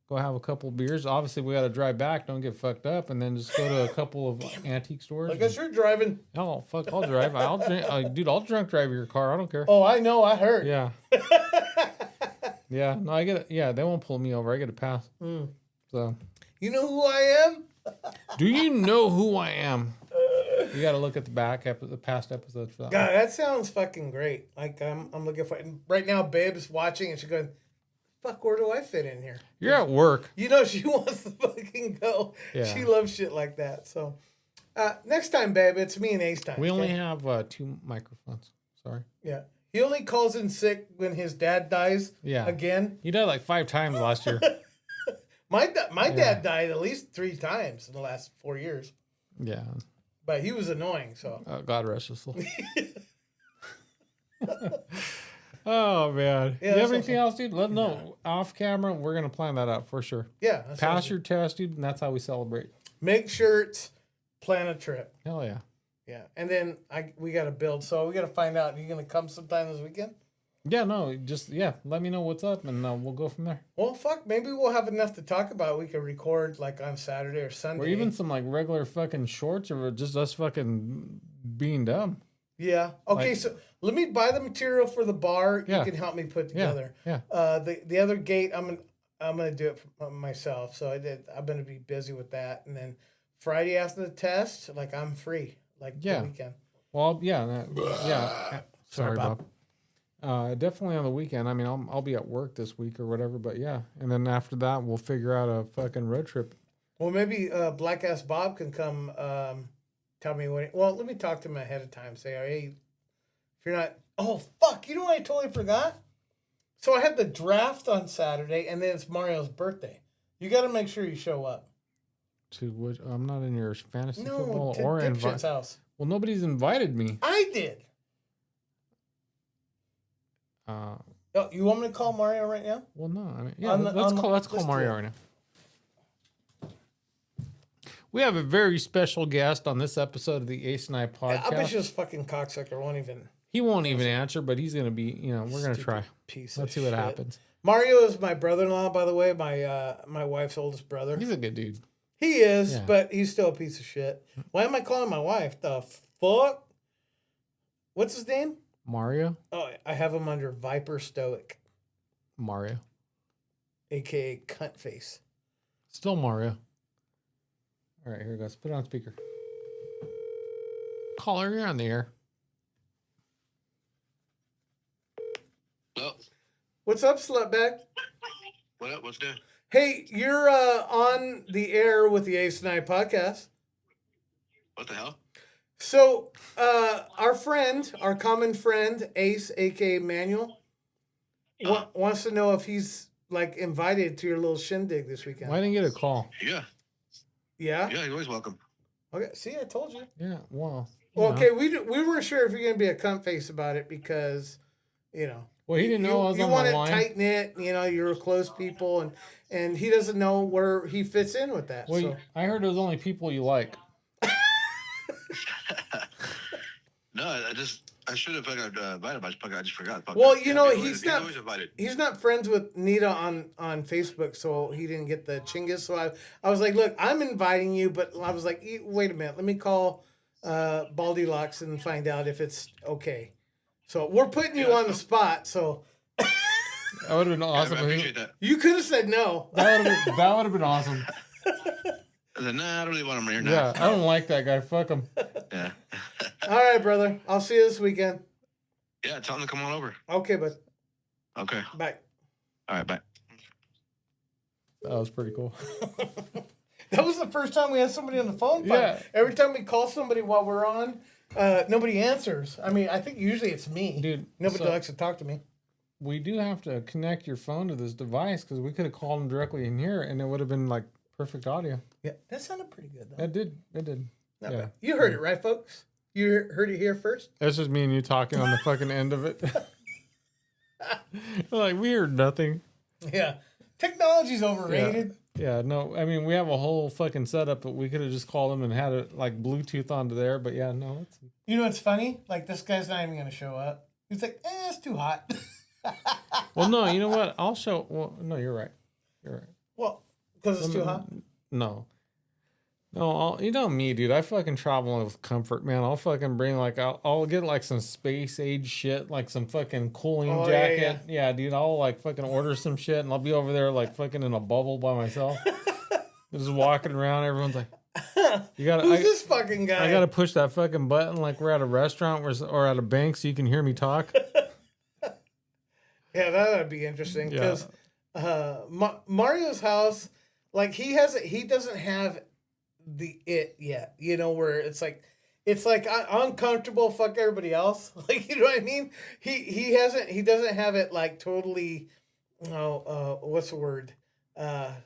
go have a couple beers. Obviously, we got to drive back, don't get fucked up, and then just go to a couple of antique stores. I guess you're driving. Oh, fuck, I'll drive. I'll drink, dude, I'll drunk drive your car. I don't care. Oh, I know. I heard. Yeah. Yeah, no, I get it. Yeah, they won't pull me over. I get a pass. So, You know who I am? do you know who I am? You got to look at the past episodes for that. God, that sounds fucking great. Like I'm looking for it. And right now, Babe's watching and she's going, "Fuck, where do I fit in here?" You're at work. You know she wants to fucking go. Yeah. She loves shit like that. So next time, Babe, it's me and Ace time. We only have 2 microphones. Sorry. Yeah. He only calls in sick when his dad dies. Yeah. Again. He died like 5 times last year. My dad died at least 3 times in the last 4 years. Yeah. But he was annoying, so. God rest his soul. Oh, man. Yeah, you have that's anything else, dude? Let them know. Off camera, we're going to plan that out for sure. Yeah. Pass your test, dude, and that's how we celebrate. Make shirts, plan a trip. Hell yeah. Yeah. And then we got to build. So we got to find out. Are you going to come sometime this weekend? Yeah, no, just, let me know what's up, and we'll go from there. Well, fuck, maybe we'll have enough to talk about. We could record, like, on Saturday or Sunday. Or even some, like, regular fucking shorts, or just us fucking being dumb. Yeah. Okay, Like, so let me buy the material for the bar. Yeah. You can help me put together. Yeah. The other gate, I'm gonna do it for myself. So I'm gonna be busy with that, and then Friday after the test, like I'm free, like the weekend. Well, yeah. Sorry, Bob. Definitely on the weekend. I mean, I'll be at work this week or whatever, but yeah. And then after that, we'll figure out a fucking road trip. Well, maybe Black Ass Bob can come. Tell me when. Well, let me talk to him ahead of time. Say, hey, if you're not. Oh fuck! You know what I totally forgot? So I have the draft on Saturday, and then it's Mario's birthday. You got to make sure you show up. To what? I'm not in your fantasy No, football to or Dipshit's house. Well, nobody's invited me. I did. Oh, you want me to call Mario right now? Well, no. I mean, let's call Mario right now. We have a very special guest on this episode of the Ace and I podcast. I bet you this fucking cocksucker won't even. He won't even answer, but he's gonna be. We're gonna try. Let's see what happens. Mario is my brother-in-law, by the way, my wife's oldest brother. He's a good dude. He is, but he's still a piece of shit. Why am I calling my wife? The fuck? What's his name? Mario. Oh, I have him under Viper Stoic, Mario. aka Cunt Face. Still Mario. All right, here we go. Let's put it on speaker. Caller, you're on the air. Hello. What's up, slutbag? What up? What's new? Hey, you're on the air with the Ace and I podcast. What the hell? So, our common friend, Ace, aka Manuel, wants to know if he's like invited to your little shindig this weekend. Why didn't you get a call? Yeah. Yeah. Yeah, you're always welcome. Okay. See, I told you. Yeah. Well. Well, okay. We weren't sure if you're gonna be a cunt face about it because, Well, he didn't know I was on the line. You want it tight knit. You're close people, and he doesn't know where he fits in with that. Well, so. I heard it was only people you like. No, I should have invited, but I just forgot. Well, he's always invited. He's not friends with Nita on Facebook, so he didn't get the chingus. So I was like, look, I'm inviting you, but I was like, wait a minute, let me call Baldy Locks and find out if it's okay. So we're putting you on the spot. So that would have been awesome. I appreciate that. You could have said no. That would have been awesome. I said, nah, I don't really want him here now. Yeah, I don't like that guy. Fuck him. Yeah. All right, brother. I'll see you this weekend. Yeah, tell him to come on over. Okay, bud. Okay. Bye. All right, bye. That was pretty cool. That was the first time we had somebody on the phone. Yeah. Every time we call somebody while we're on, nobody answers. I mean, I think usually it's me. Dude. Nobody likes to talk to me. We do have to connect your phone to this device because we could have called him directly in here and it would have been like perfect audio. Yeah, that sounded pretty good, though. It did. Not Yeah. bad. You heard it, right, folks? You heard it here first? That's just me and you talking on the fucking end of it. Like, we heard nothing. Yeah. Technology's overrated. Yeah, no, I mean, we have a whole fucking setup, but we could have just called him and had it like Bluetooth onto there. But yeah, no, it's. You know what's funny? Like, this guy's not even going to show up. He's like, it's too hot. Well, no, you know what? I'll show. Well, no, you're right. You're right. Well, because it's too hot? No. No, you know me, dude. I fucking travel with comfort, man. I'll fucking bring like I'll get like some space age shit, like some fucking cooling jacket. Yeah, dude. I'll like fucking order some shit, and I'll be over there like fucking in a bubble by myself, just walking around. Everyone's like, You gotta. Who's this fucking guy? I gotta push that fucking button like we're at a restaurant or at a bank so you can hear me talk. Yeah, that would be interesting Yeah. because Mario's house, like he doesn't have the it yet. You know, where it's like uncomfortable. Fuck everybody else. Like, you know what I mean? He doesn't have it like totally. What's the word?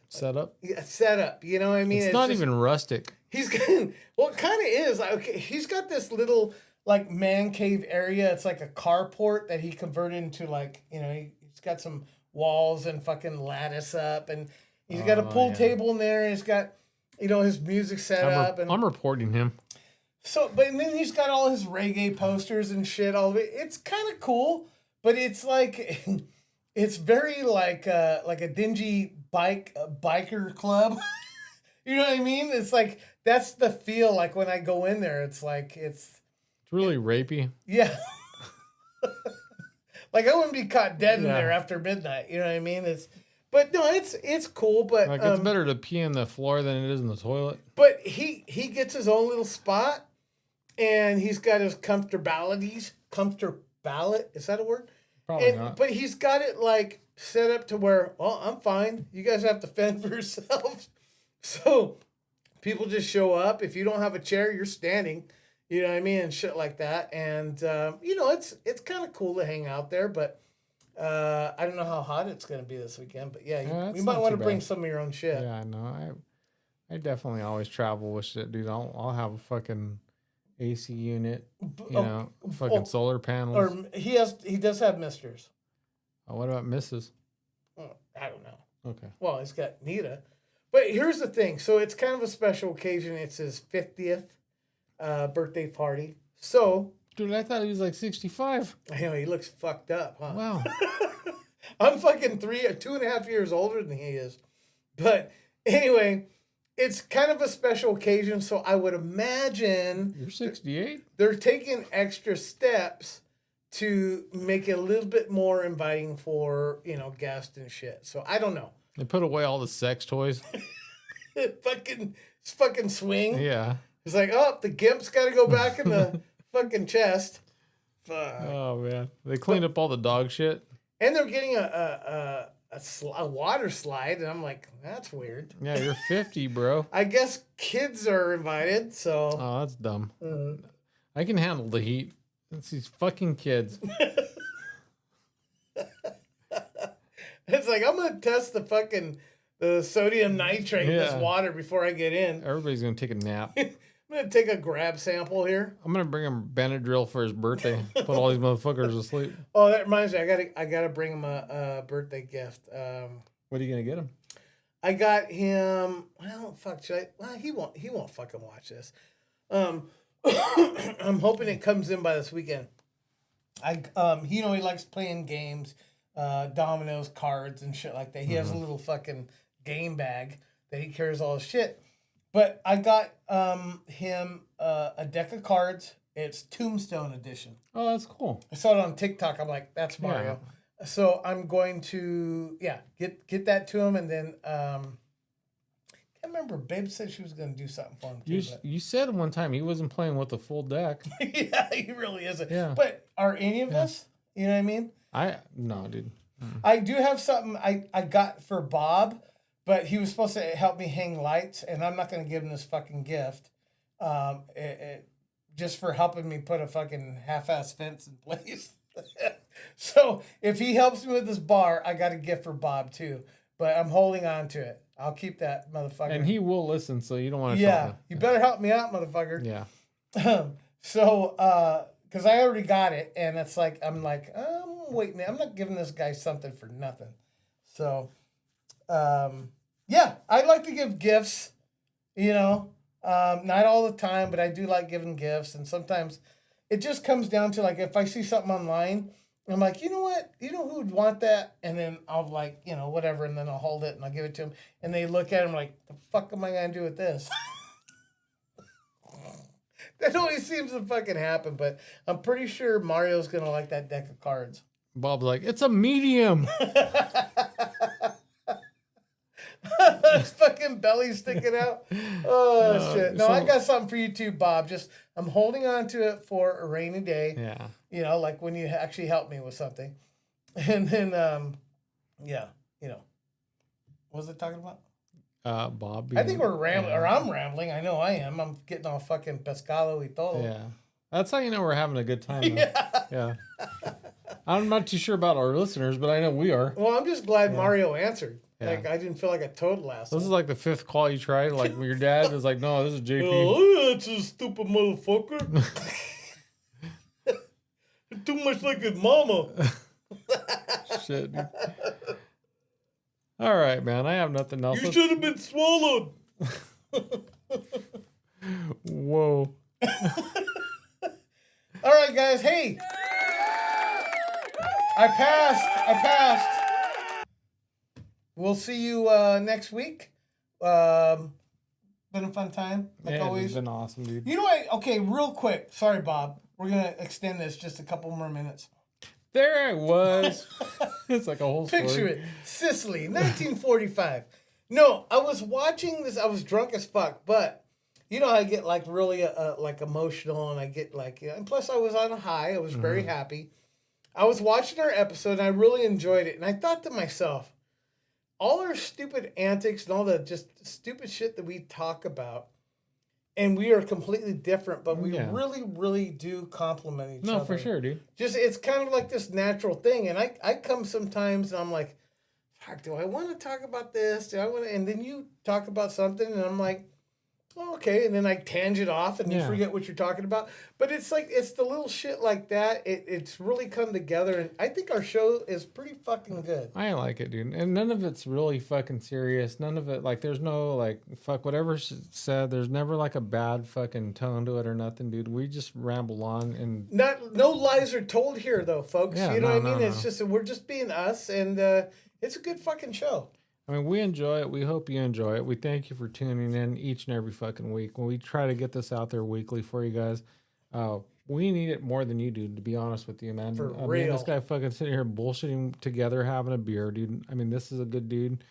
Set up. Yeah, set up. You know what I mean? It's not just, even rustic. He's got, well, it kind of is. Like, okay, he's got this little like man cave area. It's like a carport that he converted into like, you know, he's got some walls and fucking lattice up, and he's got a pool table in there, and he's got, you know, his music set up. And I'm reporting him. so, but and then he's got all his reggae posters and shit. All of it. It's kind of cool, but it's like, it's very like a dingy biker club. You know what I mean? It's like that's the feel. Like when I go in there, it's like it's really rapey. Yeah. Like I wouldn't be caught dead in there after midnight. You know what I mean? But no, it's cool. But like it's better to pee on the floor than it is in the toilet. But he gets his own little spot, and he's got his comfortabilities. Comfortability, is that a word? Probably not. But he's got it like set up to where, well, I'm fine. You guys have to fend for yourselves. So people just show up. If you don't have a chair, you're standing. You know what I mean? And shit like that. And, you know, it's kind of cool to hang out there. But I don't know how hot it's going to be this weekend. But, yeah, you might want to bring some of your own shit. Yeah, I know. I definitely always travel with shit, dude. I'll have a fucking AC unit, fucking solar panels. Or he does have misters. Oh, what about Mrs.? I don't know. Okay. Well, he's got Nita. But here's the thing. So it's kind of a special occasion. It's his 50th birthday party. So, dude, I thought he was like 65. I know, he looks fucked up, huh? Wow. I'm fucking 2.5 years older than he is. But anyway, it's kind of a special occasion. So I would imagine you're 68. They're taking extra steps to make it a little bit more inviting for, you know, guests and shit. So I don't know. They put away all the sex toys. fucking swing. Yeah. It's like, oh, the gimp's got to go back in the fucking chest. Fuck. Oh man, they cleaned up all the dog shit. And they're getting a water slide, and I'm like, that's weird. Yeah, you're 50, bro. I guess kids are invited, so. Oh, that's dumb. I can handle the heat. It's these fucking kids. It's like, I'm going to test the sodium nitrate in this water before I get in. Everybody's going to take a nap. I'm going to take a grab sample here. I'm going to bring him Benadryl for his birthday. Put all these motherfuckers to sleep. Oh, that reminds me. I gotta bring him a birthday gift. What are you going to get him? I got him, well, fuck, he won't fucking watch this. I'm hoping it comes in by this weekend. He likes playing games, dominoes, cards, and shit like that. He has a little fucking game bag that he carries all his shit. But I got him a deck of cards. It's Tombstone edition. Oh, that's cool. I saw it on TikTok. I'm like, that's Mario. Yeah. So I'm going to get that to him, and then I can't remember. Babe said she was going to do something for him too. You said one time he wasn't playing with the full deck. Yeah, he really isn't. Yeah. But are any of us? You know what I mean? No, dude. I do have something I got for Bob, but he was supposed to help me hang lights, and I'm not going to give him this fucking gift. Just for helping me put a fucking half-ass fence in place. So if he helps me with this bar, I got a gift for Bob too. But I'm holding on to it. I'll keep that motherfucker. And he will listen, so you don't want to. Yeah, you better help me out, motherfucker. Yeah. So, because I already got it, and it's like I'm waiting. I'm not giving this guy something for nothing. So, yeah, I like to give gifts. You know, not all the time, but I do like giving gifts, and sometimes it just comes down to like if I see something online. I'm like, you know what? You know who would want that? And then I'll like, you know, whatever, and then I'll hold it and I'll give it to him. And they look at him like, the fuck am I gonna do with this? That always seems to fucking happen, but I'm pretty sure Mario's gonna like that deck of cards. Bob's like, it's a medium. His fucking belly sticking out. Oh, shit. No, I got something for you too, Bob. Just, I'm holding on to it for a rainy day. Yeah. You know, like when you actually help me with something. And then, yeah, you know. What was I talking about? Bob. I think we're rambling, or I'm rambling. I know I am. I'm getting all fucking pescado y todo. Yeah. That's how you know we're having a good time. Though. Yeah. Yeah. I'm not too sure about our listeners, but I know we are. Well, I'm just glad Mario answered. Yeah. Like, I didn't feel like a total asshole. This is like the 5th call you tried. Like when your dad was like, "No, this is JP." Oh, that's a stupid motherfucker. Too much like his mama. Shit. Dude. All right, man. I have nothing else. You should have been swallowed. Whoa. All right, guys. Hey. I passed. We'll see you next week. Been a fun time, like always. It's been awesome, dude. You know what? Okay, real quick. Sorry, Bob. We're going to extend this just a couple more minutes. There I was. It's like a whole story. Picture it. Sicily, 1945. No, I was watching this. I was drunk as fuck, but you know, I get like really like emotional, and I get like, and plus I was on a high. I was very happy. I was watching our episode, and I really enjoyed it. And I thought to myself, all our stupid antics and all the just stupid shit that we talk about, and we are completely different, but we really, really do complement each other. No, for sure, dude. Just, it's kind of like this natural thing. And I come sometimes and I'm like, fuck, do I want to talk about this? Do I want to? And then you talk about something and I'm like, oh, okay. And then I tangent off and you forget what you're talking about. But it's like, it's the little shit like that. It's really come together. And I think our show is pretty fucking good. I like it, dude. And none of it's really fucking serious. None of it, like, there's no, like, fuck, whatever's said, there's never, like, a bad fucking tone to it or nothing, dude. We just ramble on and... No lies are told here, though, folks. Yeah, you know what I mean? No. It's just, we're just being us. And it's a good fucking show. I mean, we enjoy it. We hope you enjoy it. We thank you for tuning in each and every fucking week. When we try to get this out there weekly for you guys, we need it more than you do, to be honest with you, man. For real. real. This guy fucking sitting here bullshitting together, having a beer, dude. I mean, this is a good dude.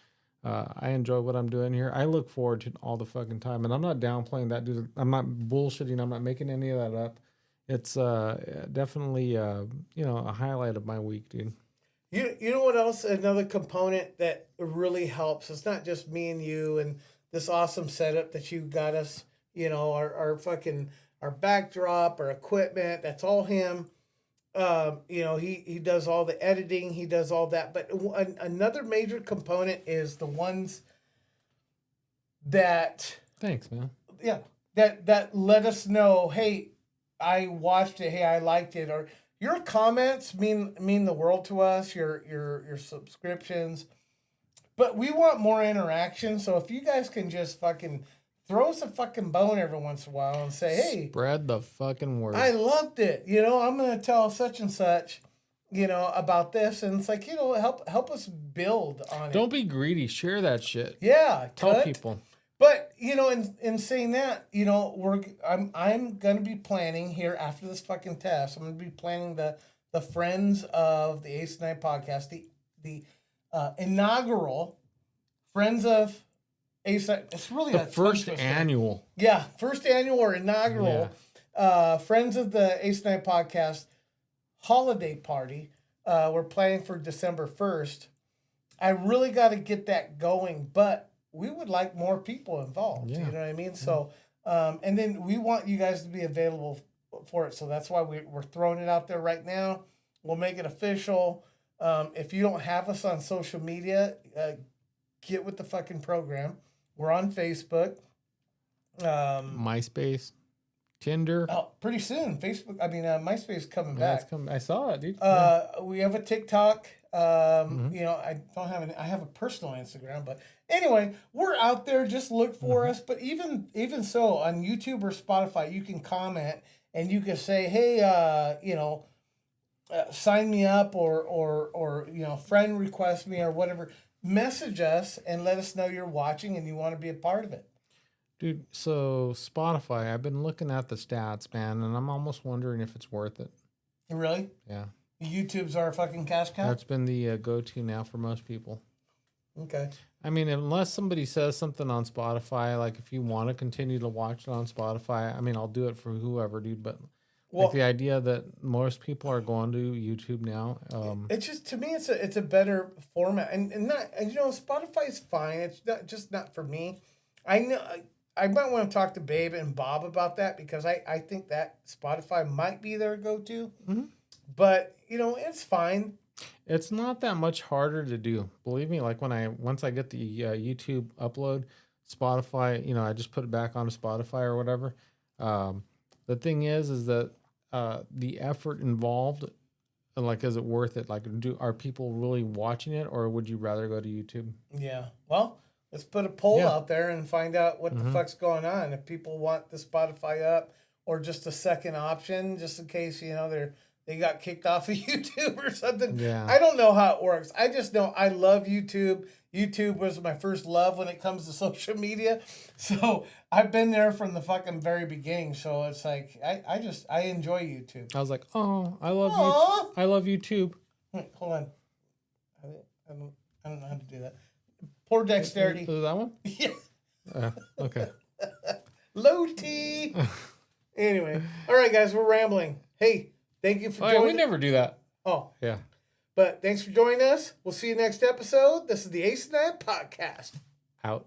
I enjoy what I'm doing here. I look forward to it all the fucking time. And I'm not downplaying that, dude. I'm not bullshitting. I'm not making any of that up. It's definitely, a highlight of my week, dude. You know what else? Another component that really helps. It's not just me and you and this awesome setup that you got us. You know, our backdrop, our equipment. That's all him. You know, he does all the editing. He does all that. But another major component is the ones that. Thanks, man. Yeah, that let us know. Hey, I watched it. Hey, I liked it. Or your comments mean the world to us. Your subscriptions, but we want more interaction. So if you guys can just fucking throw us a fucking bone every once in a while and say, "Hey, spread the fucking word. I loved it." You know, I'm gonna tell such and such, you know, about this, and it's like, you know, help us build on it. Don't be greedy. Share that shit. Yeah, Tell people. But you know, in saying that, you know, I'm gonna be planning here after this fucking test. I'm gonna be planning the Friends of the Ace Night podcast, the inaugural Friends of Ace Night. It's really The first annual. Yeah, first annual or inaugural Friends of the Ace Night podcast holiday party. We're planning for December 1st. I really got to get that going, but we would like more people involved. Yeah. You know what I mean? So, and then we want you guys to be available for it. So that's why we're throwing it out there right now. We'll make it official. If you don't have us on social media, get with the fucking program. We're on Facebook. MySpace. Tinder. Pretty soon. MySpace is coming back. I saw it, dude. We have a TikTok. You know, I don't have I have a personal Instagram, but anyway, we're out there. Just look for us. But even so, on YouTube or Spotify, you can comment and you can say, hey, you know, sign me up or you know, friend request me or whatever. Message us and let us know you're watching and you want to be a part of it. Dude, so Spotify, I've been looking at the stats, man, and I'm almost wondering if it's worth it. Really? Yeah. YouTube's our fucking cash cow? That's been the go-to now for most people. Okay. I mean, unless somebody says something on Spotify, like if you want to continue to watch it on Spotify, I mean, I'll do it for whoever, dude. But Well, like the idea that most people are going to YouTube now, it's just to me, it's a better format, and not and Spotify's fine. It's not for me. I know I might want to talk to Babe and Bob about that because I think that Spotify might be their go to, but it's fine. it's not that much harder to do. Believe me, like once I get the YouTube upload, Spotify, I just put it back onto Spotify or whatever. The thing is that the effort involved, and like, is it worth it? Like, are people really watching it, or would you rather go to YouTube? Yeah. Well, let's put a poll Yeah. out there and find out what the fuck's going on. If people want the Spotify up or just a second option, just in case they got kicked off of YouTube or something. Yeah. I don't know how it works. I just know I love YouTube. YouTube was my first love when it comes to social media. So I've been there from the fucking very beginning. So it's like I enjoy YouTube. I was like, oh, I love you. Aw. I love YouTube. Hold on. I don't know how to do that. Poor dexterity. Is that one? Yeah. Okay. Low T. Anyway. All right, guys, we're rambling. Hey, thank you for Oh, yeah, joining. we never do that. Oh, Yeah. but thanks for joining us. We'll see you next episode. This is the Ace and I Podcast. Out.